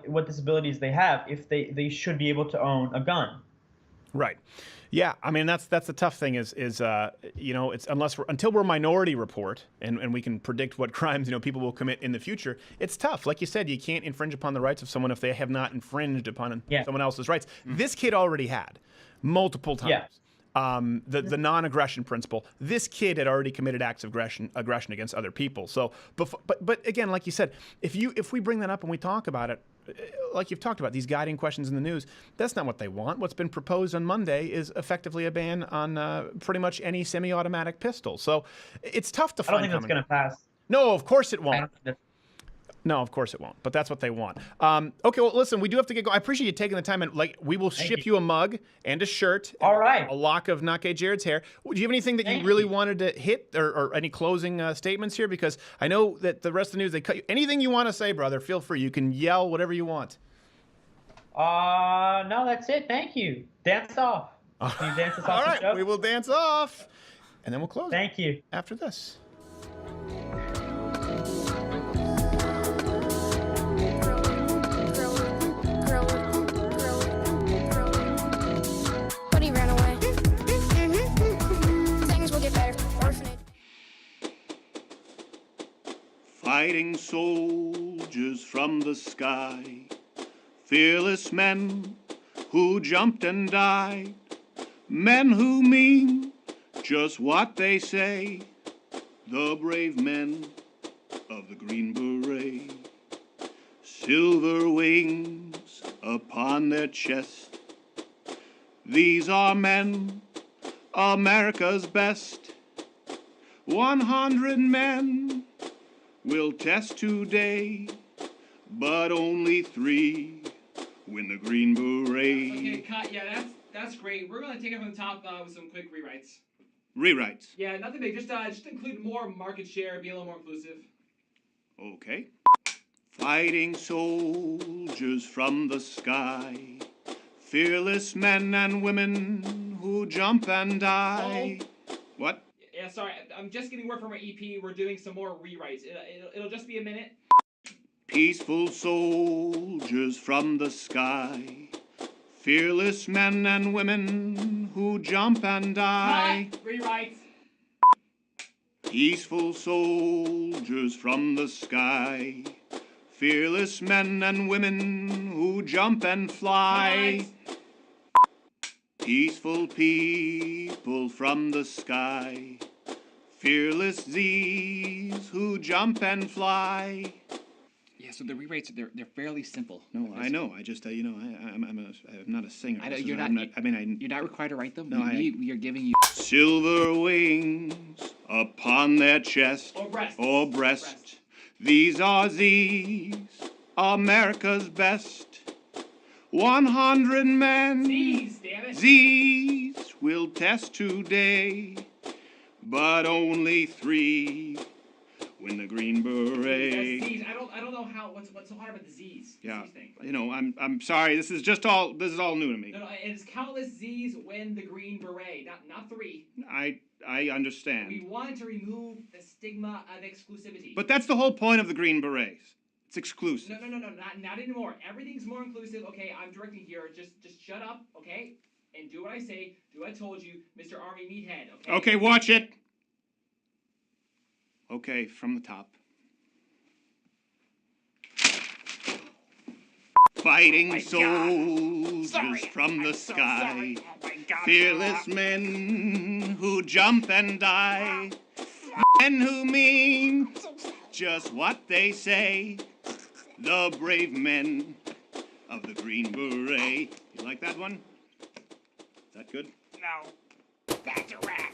Speaker 21: what disabilities they have, if they should be able to own a gun.
Speaker 4: Right. Yeah. I mean, that's the tough thing is it's until we're Minority Report and we can predict what crimes, people will commit in the future. It's tough. Like you said, you can't infringe upon the rights of someone if they have not infringed upon someone else's rights. This kid already had multiple times.
Speaker 21: Yeah.
Speaker 4: The non-aggression principle. This kid had already committed acts of aggression against other people. So, but again, like you said, if we bring that up and we talk about it, like you've talked about these guiding questions in the news, that's not what they want. What's been proposed on Monday is effectively a ban on pretty much any semi-automatic pistol. So it's tough to find.
Speaker 21: I don't think that's going to pass.
Speaker 4: No, of course it won't. No, of course it won't. But that's what they want. Okay, well, listen, we do have to get going. I appreciate you taking the time, and we will ship you a mug and a shirt.
Speaker 21: All right.
Speaker 4: A lock of Not Gay Jared's hair. Do you have anything that you really wanted to hit, or any closing statements here? Because I know that the rest of the news, they cut you. Anything you want to say, brother, feel free. You can yell whatever you want.
Speaker 21: No, that's it. Thank you. Dance off. Can you dance us off?
Speaker 4: All right,
Speaker 21: the show?
Speaker 4: we will dance off, and then we'll close.
Speaker 21: Thank you.
Speaker 4: After this.
Speaker 14: Fighting soldiers from the sky, fearless men who jumped and died, men who mean just what they say, the brave men of the Green Beret. Silver wings upon their chest, these are men, America's best. 100 men will test today, but only 3 win the Green Beret.
Speaker 3: Okay, cut. Yeah, that's great. We're gonna take it from the top with some quick rewrites.
Speaker 14: Rewrites.
Speaker 3: Yeah, nothing big. Just include more market share, be a little more inclusive.
Speaker 14: Okay. Fighting soldiers from the sky, fearless men and women who jump and die. What?
Speaker 3: Yeah, sorry. I'm just getting word from our EP. We're doing some more rewrites. It'll just be a minute.
Speaker 14: Peaceful soldiers from the sky, fearless men and women who jump and die.
Speaker 3: Cut. Rewrites.
Speaker 14: Peaceful soldiers from the sky, fearless men and women who jump and fly. Peaceful people from the sky, fearless Z's who jump and fly.
Speaker 3: Yeah, so the rewrites they're fairly simple.
Speaker 14: No, I know. I just I'm not a singer.
Speaker 3: I know
Speaker 14: This
Speaker 3: you're
Speaker 14: is-
Speaker 3: not.
Speaker 14: I'm
Speaker 3: You're not required to write them.
Speaker 14: No,
Speaker 3: we are giving you.
Speaker 14: Silver wings upon their chest
Speaker 3: Or breast.
Speaker 14: breast. These are Z's, America's best. 100 men,
Speaker 3: Z's, damn it.
Speaker 14: Z's will test today, but only 3 win the Green
Speaker 3: That's
Speaker 14: Beret.
Speaker 3: Z's. I don't know what's so hard about the Z's.
Speaker 14: Yeah,
Speaker 3: Z's thing.
Speaker 14: you know, I'm sorry. This is all new to me.
Speaker 3: No, it's countless Z's win the Green Beret, not 3.
Speaker 14: I understand.
Speaker 3: We wanted to remove the stigma of exclusivity.
Speaker 14: But that's the whole point of the Green Berets. It's exclusive.
Speaker 3: No, not anymore. Everything's more inclusive. Okay, I'm directing here. Just shut up, okay? And do what I say. Do what I told you, Mr. Army Meathead, okay?
Speaker 14: Okay, watch it. Okay, from the top. Fighting soldiers from the sky, fearless men who jump and die, men who mean just what they say, the brave men of the Green Beret. You like that one? Is that good?
Speaker 16: No. That's a wrap.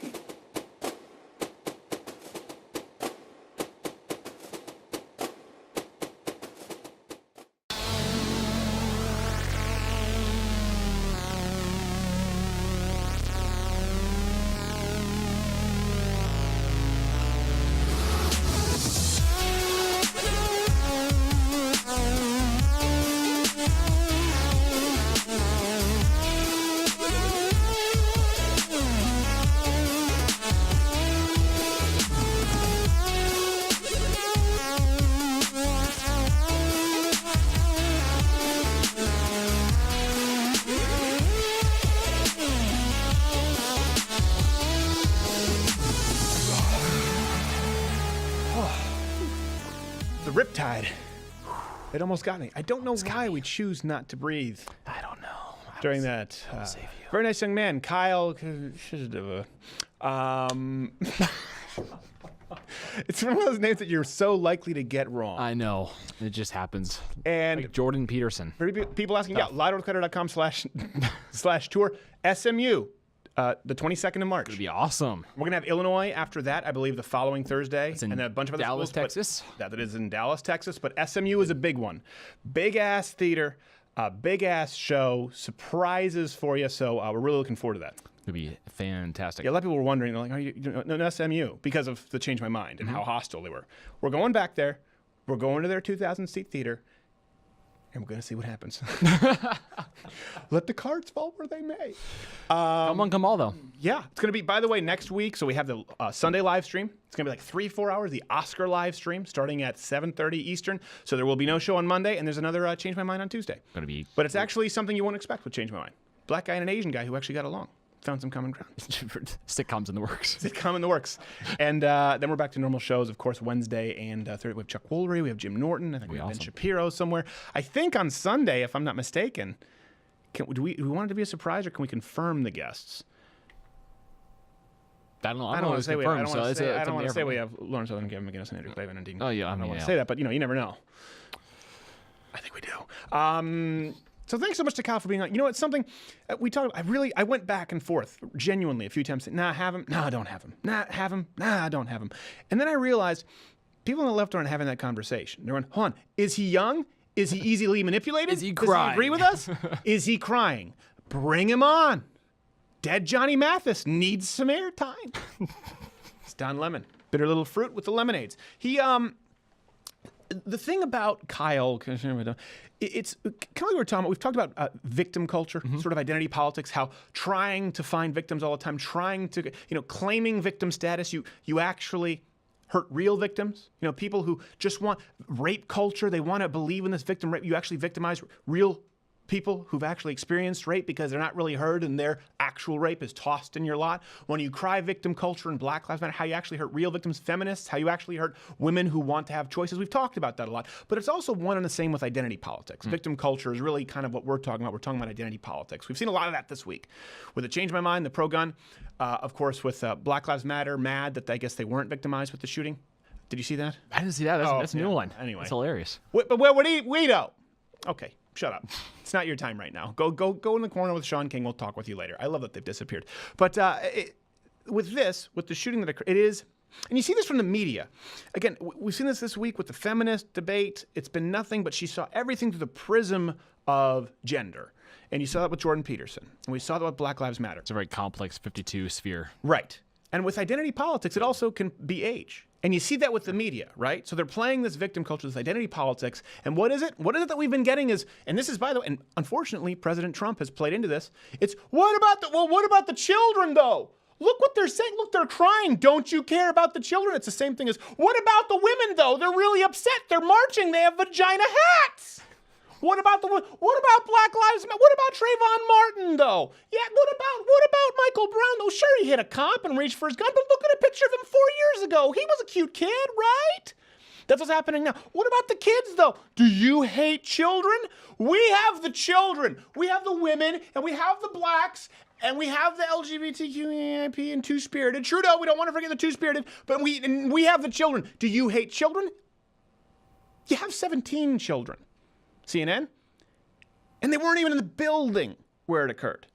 Speaker 4: The riptide. It almost got me. I don't know why we choose not to breathe.
Speaker 9: I don't know.
Speaker 4: During that. Very nice young man, Kyle. It's one of those names that you're so likely to get wrong.
Speaker 9: I know. It just happens.
Speaker 4: And
Speaker 9: like Jordan Peterson.
Speaker 4: People asking, louderwithcreditor.com/tour. SMU. The 22nd of March.
Speaker 9: It'll be awesome.
Speaker 4: We're going to have Illinois after that, I believe, the following Thursday.
Speaker 9: In
Speaker 4: and then a bunch of other
Speaker 9: Dallas,
Speaker 4: schools,
Speaker 9: Texas.
Speaker 4: That is in Dallas, Texas. But SMU is a big one. Big-ass theater, big-ass show, surprises for you. So we're really looking forward to that.
Speaker 9: It'll be fantastic.
Speaker 4: Yeah, a lot of people were wondering, they're like, are you no SMU? Because of the Change My Mind and how hostile they were. We're going back there. We're going to their 2,000-seat theater. And we're going to see what happens. Let the cards fall where they may.
Speaker 9: Come on, come all, though.
Speaker 4: Yeah. It's going to be, by the way, next week. So we have the Sunday live stream. It's going to be like 3-4 hours. The Oscar live stream starting at 7:30 Eastern. So there will be no show on Monday. And there's another Change My Mind on Tuesday.
Speaker 9: Gonna be.
Speaker 4: But it's actually something you won't expect with Change My Mind. Black guy and an Asian guy who actually got along. found some common ground.
Speaker 9: Sitcoms in the works.
Speaker 4: Sitcom in the works. And then we're back to normal shows, of course, Wednesday and Thursday. We have Chuck Woolery, we have Jim Norton, I think we have Ben Shapiro somewhere. I think on Sunday, if I'm not mistaken, do we want it to be a surprise, or can we confirm the guests?
Speaker 9: I don't know.
Speaker 4: I don't want to say we
Speaker 9: we
Speaker 4: have Lauren Southern, Kevin McGinnis, and Andrew Clavin, and Dean.
Speaker 9: Oh, yeah.
Speaker 4: I don't want to say that, but you never know. I think we do. So thanks so much to Kyle for being on. You know, it's something we talked. I went back and forth genuinely a few times. Nah, have him. Nah, don't have him. Nah, have him. Nah, don't have him. And then I realized people on the left aren't having that conversation. They're going, hold on, is he young? Is he easily manipulated?
Speaker 9: Is he crying?
Speaker 4: Does he agree with us? Is he crying? Bring him on. Dead Johnny Mathis needs some airtime. It's Don Lemon. Bitter little fruit with the lemonades. He, the thing about Kyle, it's kind of like we were talking about. We've talked about victim culture, sort of identity politics, how trying to find victims all the time, trying to, claiming victim status, you actually hurt real victims. People who just want rape culture, they want to believe in this victim rape. You actually victimize real people who've actually experienced rape because they're not really heard and their actual rape is tossed in your lot. When you cry victim culture and Black Lives Matter, how you actually hurt real victims, feminists, how you actually hurt women who want to have choices. We've talked about that a lot. But it's also one and the same with identity politics. Victim culture is really kind of what we're talking about. We're talking about identity politics. We've seen a lot of that this week. With the Change My Mind, the pro-gun, of course, with Black Lives Matter, mad that I guess they weren't victimized with the shooting. Did you see that?
Speaker 9: I didn't see that. That's a new one.
Speaker 4: Anyway.
Speaker 9: It's hilarious.
Speaker 4: But what do you, Guido? Okay. Shut up. It's not your time right now. Go in the corner with Sean King. We'll talk with you later. I love that they've disappeared. But with the shooting that occurred, it is, and you see this from the media. Again, we've seen this week with the feminist debate. It's been nothing but she saw everything through the prism of gender. And you saw that with Jordan Peterson. And we saw that with Black Lives Matter.
Speaker 9: It's a very complex 52 sphere.
Speaker 4: Right. And with identity politics, it also can be age. And you see that with the media, right? So they're playing this victim culture, this identity politics. And what is it? What is it that we've been getting is, and this is, by the way, and unfortunately, President Trump has played into this. It's, what about the children, though? Look what they're saying. Look, they're crying. Don't you care about the children? It's the same thing as, what about the women, though? They're really upset. They're marching. They have vagina hats. What about Black Lives Matter? What about Trayvon Martin, though? Yeah, what about Michael Brown, though? Sure, he hit a cop and reached for his gun, but look at a picture of him 4 years ago. He was a cute kid, right? That's what's happening now. What about the kids, though? Do you hate children? We have the children. We have the women, and we have the blacks, and we have the LGBTQIP and two-spirited. Trudeau, we don't want to forget the two-spirited, but we have the children. Do you hate children? You have 17 children. CNN, and they weren't even in the building where it occurred.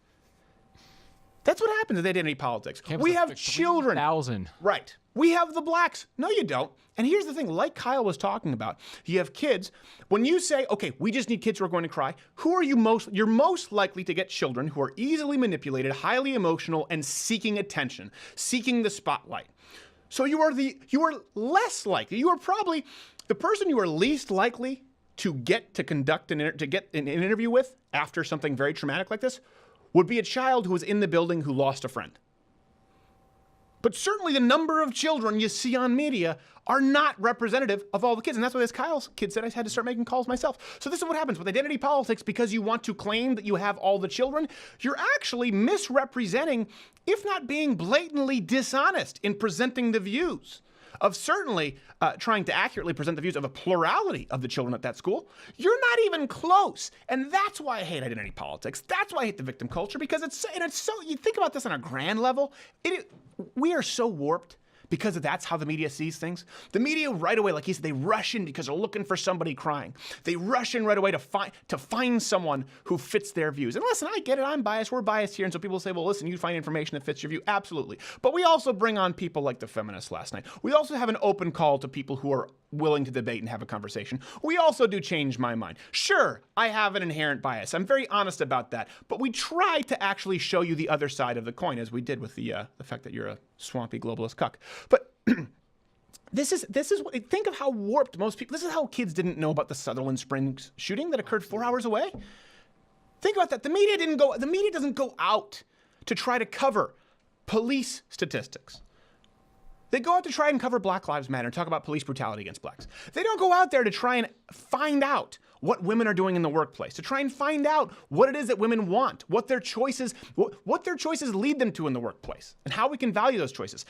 Speaker 4: That's what happens with identity politics. We have children.
Speaker 9: 3,000.
Speaker 4: Right. We have the blacks. No, you don't. And here's the thing, like Kyle was talking about, you have kids. When you say, okay, we just need kids who are going to cry, who are you most? You're most likely to get children who are easily manipulated, highly emotional, and seeking attention, seeking the spotlight. So you are less likely. You are probably the person you are least likely to get an interview with after something very traumatic like this would be a child who was in the building who lost a friend. But certainly the number of children you see on media are not representative of all the kids. And that's why this Kyle's kid said I had to start making calls myself. So this is what happens with identity politics. Because you want to claim that you have all the children, you're actually misrepresenting, if not being blatantly dishonest in presenting the views of certainly trying to accurately present the views of a plurality of the children at that school. You're not even close. And that's why I hate identity politics. That's why I hate the victim culture, because it's so, you think about this on a grand level, we are so warped because that's how the media sees things. The media right away, like he said, they rush in because they're looking for somebody crying. They rush in right away to find someone who fits their views. And listen, I get it. I'm biased. We're biased here. And so people say, well, listen, you find information that fits your view. Absolutely. But we also bring on people like the feminists last night. We also have an open call to people who are willing to debate and have a conversation. We also do Change My Mind. Sure, I have an inherent bias. I'm very honest about that. But we try to actually show you the other side of the coin, as we did with the fact that you're a swampy globalist cuck. But this is what, think of how warped most people. This is how kids didn't know about the Sutherland Springs shooting that occurred 4 hours away. Think about that. The media doesn't go out to try to cover police statistics, They go out to try and cover Black Lives Matter and talk about police brutality against blacks. They don't go out there to try and find out what women are doing in the workplace, to try and find out what it is that women want, what their choices lead them to in the workplace, and how we can value those choices.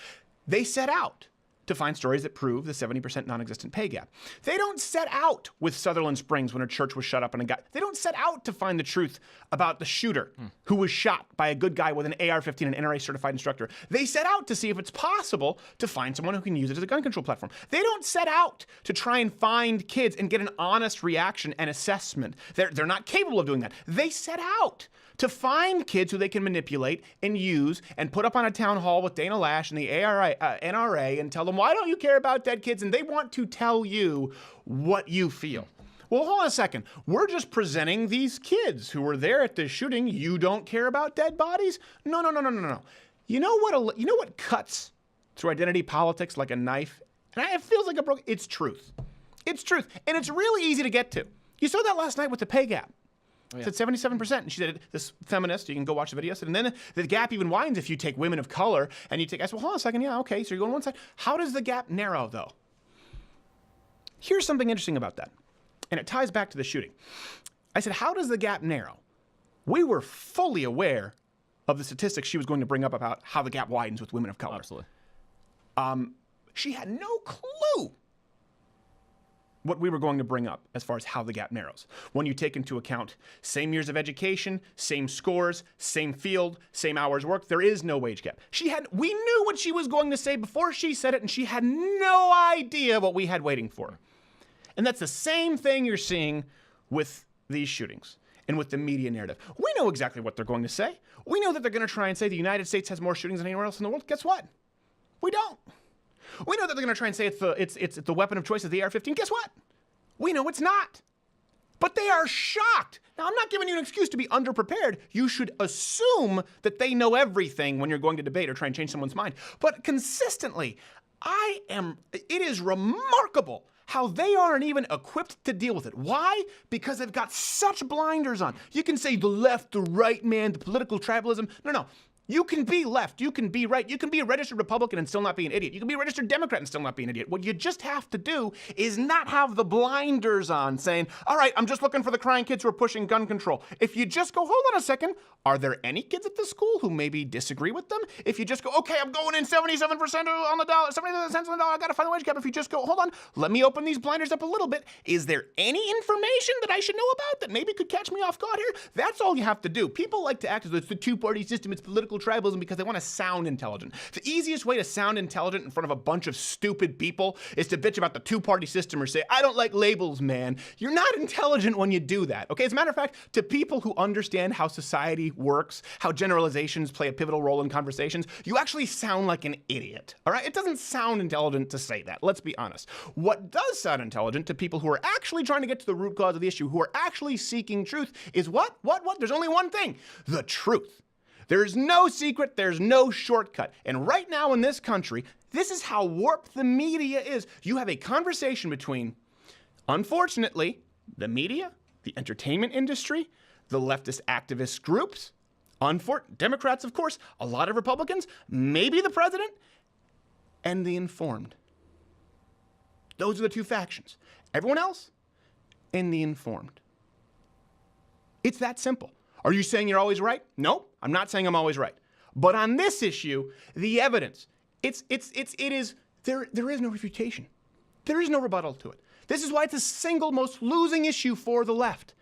Speaker 4: They set out to find stories that prove the 70% non-existent pay gap. They don't set out with Sutherland Springs when a church was shut up and a guy. They don't set out to find the truth about the shooter who was shot by a good guy with an AR-15 and NRA certified instructor. They set out to see if it's possible to find someone who can use it as a gun control platform. They don't set out to try and find kids and get an honest reaction and assessment. They're not capable of doing that. They set out to find kids who they can manipulate and use and put up on a town hall with Dana Lash and the NRA and tell them, why don't you care about dead kids? And they want to tell you what you feel. Well, hold on a second. We're just presenting these kids who were there at this shooting. You don't care about dead bodies? No. You know what cuts through identity politics like a knife? And it feels like it's truth. It's truth. And it's really easy to get to. You saw that last night with the pay gap. Oh, yeah. It's at 77%. And she said, this feminist, you can go watch the video, said, and then the gap even widens if you take women of color and you take, I said, well, hold on a second. Yeah, okay. So you're going one side. How does the gap narrow, though? Here's something interesting about that. And it ties back to the shooting. I said, how does the gap narrow? We were fully aware of the statistics she was going to bring up about how the gap widens with women of color.
Speaker 9: Absolutely.
Speaker 4: She had no clue what we were going to bring up as far as how the gap narrows. When you take into account same years of education, same scores, same field, same hours worked, there is no wage gap. We knew what she was going to say before she said it, and she had no idea what we had waiting for her. And that's the same thing you're seeing with these shootings and with the media narrative. We know exactly what they're going to say. We know that they're going to try and say the United States has more shootings than anywhere else in the world. Guess what? We don't. We know that they're going to try and say it's the weapon of choice of the AR-15. Guess what? We know it's not. But they are shocked. Now, I'm not giving you an excuse to be underprepared. You should assume that they know everything when you're going to debate or try and change someone's mind. But consistently, it is remarkable how they aren't even equipped to deal with it. Why? Because they've got such blinders on. You can say the left, the right, man, the political tribalism. No. You can be left, you can be right, you can be a registered Republican and still not be an idiot. You can be a registered Democrat and still not be an idiot. What you just have to do is not have the blinders on saying, all right, I'm just looking for the crying kids who are pushing gun control. If you just go, hold on a second, are there any kids at the school who maybe disagree with them? If you just go, okay, I'm going in 77% on the dollar, 77 cents on the dollar, I gotta find the wage gap. If you just go, hold on, let me open these blinders up a little bit. Is there any information that I should know about that maybe could catch me off guard here? That's all you have to do. People like to act as though it's the two-party system, it's political tribalism because they want to sound intelligent. The easiest way to sound intelligent in front of a bunch of stupid people is to bitch about the two-party system or say, I don't like labels, man. You're not intelligent when you do that, okay? As a matter of fact, to people who understand how society works, how generalizations play a pivotal role in conversations, you actually sound like an idiot, all right? It doesn't sound intelligent to say that, let's be honest. What does sound intelligent to people who are actually trying to get to the root cause of the issue, who are actually seeking truth, is what? There's only one thing, the truth. There's no secret, there's no shortcut. And right now in this country, this is how warped the media is. You have a conversation between, unfortunately, the media, the entertainment industry, the leftist activist groups, Democrats, of course, a lot of Republicans, maybe the president, and the informed. Those are the two factions. Everyone else, and the informed. It's that simple. Are you saying you're always right? No, I'm not saying I'm always right. But on this issue, the evidence, there is no refutation. There is no rebuttal to it. This is why it's the single most losing issue for the left.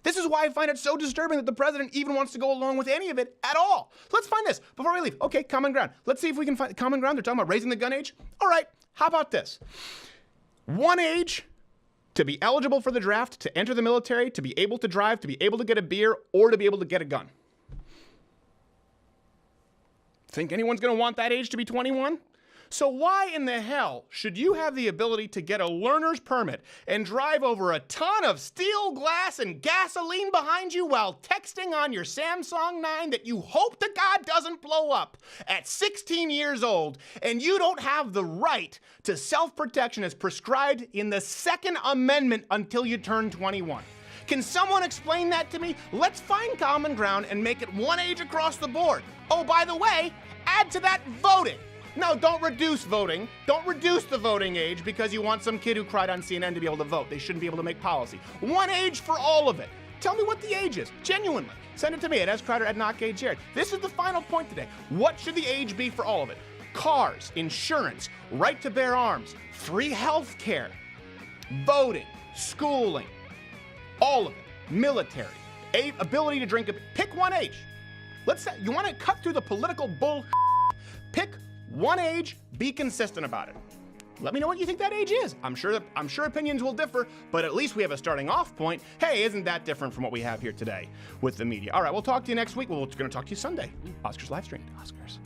Speaker 4: This is why I find it so disturbing that the president even wants to go along with any of it at all. Let's find this before we leave. Okay, common ground. Let's see if we can find common ground. They're talking about raising the gun age. All right, how about this? One age to be eligible for the draft, to enter the military, to be able to drive, to be able to get a beer, or to be able to get a gun. Think anyone's going to want that age to be 21? So why in the hell should you have the ability to get a learner's permit and drive over a ton of steel glass and gasoline behind you while texting on your Samsung 9 that you hope to God doesn't blow up at 16 years old, and you don't have the right to self-protection as prescribed in the Second Amendment until you turn 21? Can someone explain that to me? Let's find common ground and make it one age across the board. Oh, by the way, add to that voting.
Speaker 7: No, don't reduce voting. Don't reduce the voting age because you want some kid who cried on CNN to be able to vote. They shouldn't be able to make policy. One age for all of it. Tell me what the age is, genuinely. Send it to me at scrider@knockgagejared. This is the final point today. What should the age be for all of it? Cars, insurance, right to bear arms, free health care, voting, schooling, all of it, military, ability to drink. Pick one age. Let's say you want to cut through the political bull. Pick one age, be consistent about it. Let me know what you think that age is. I'm sure opinions will differ, but at least we have a starting off point. Hey, isn't that different from what we have here today with the media? All right, we'll talk to you next week. We're going to talk to you Sunday. Oscars live stream. Oscars.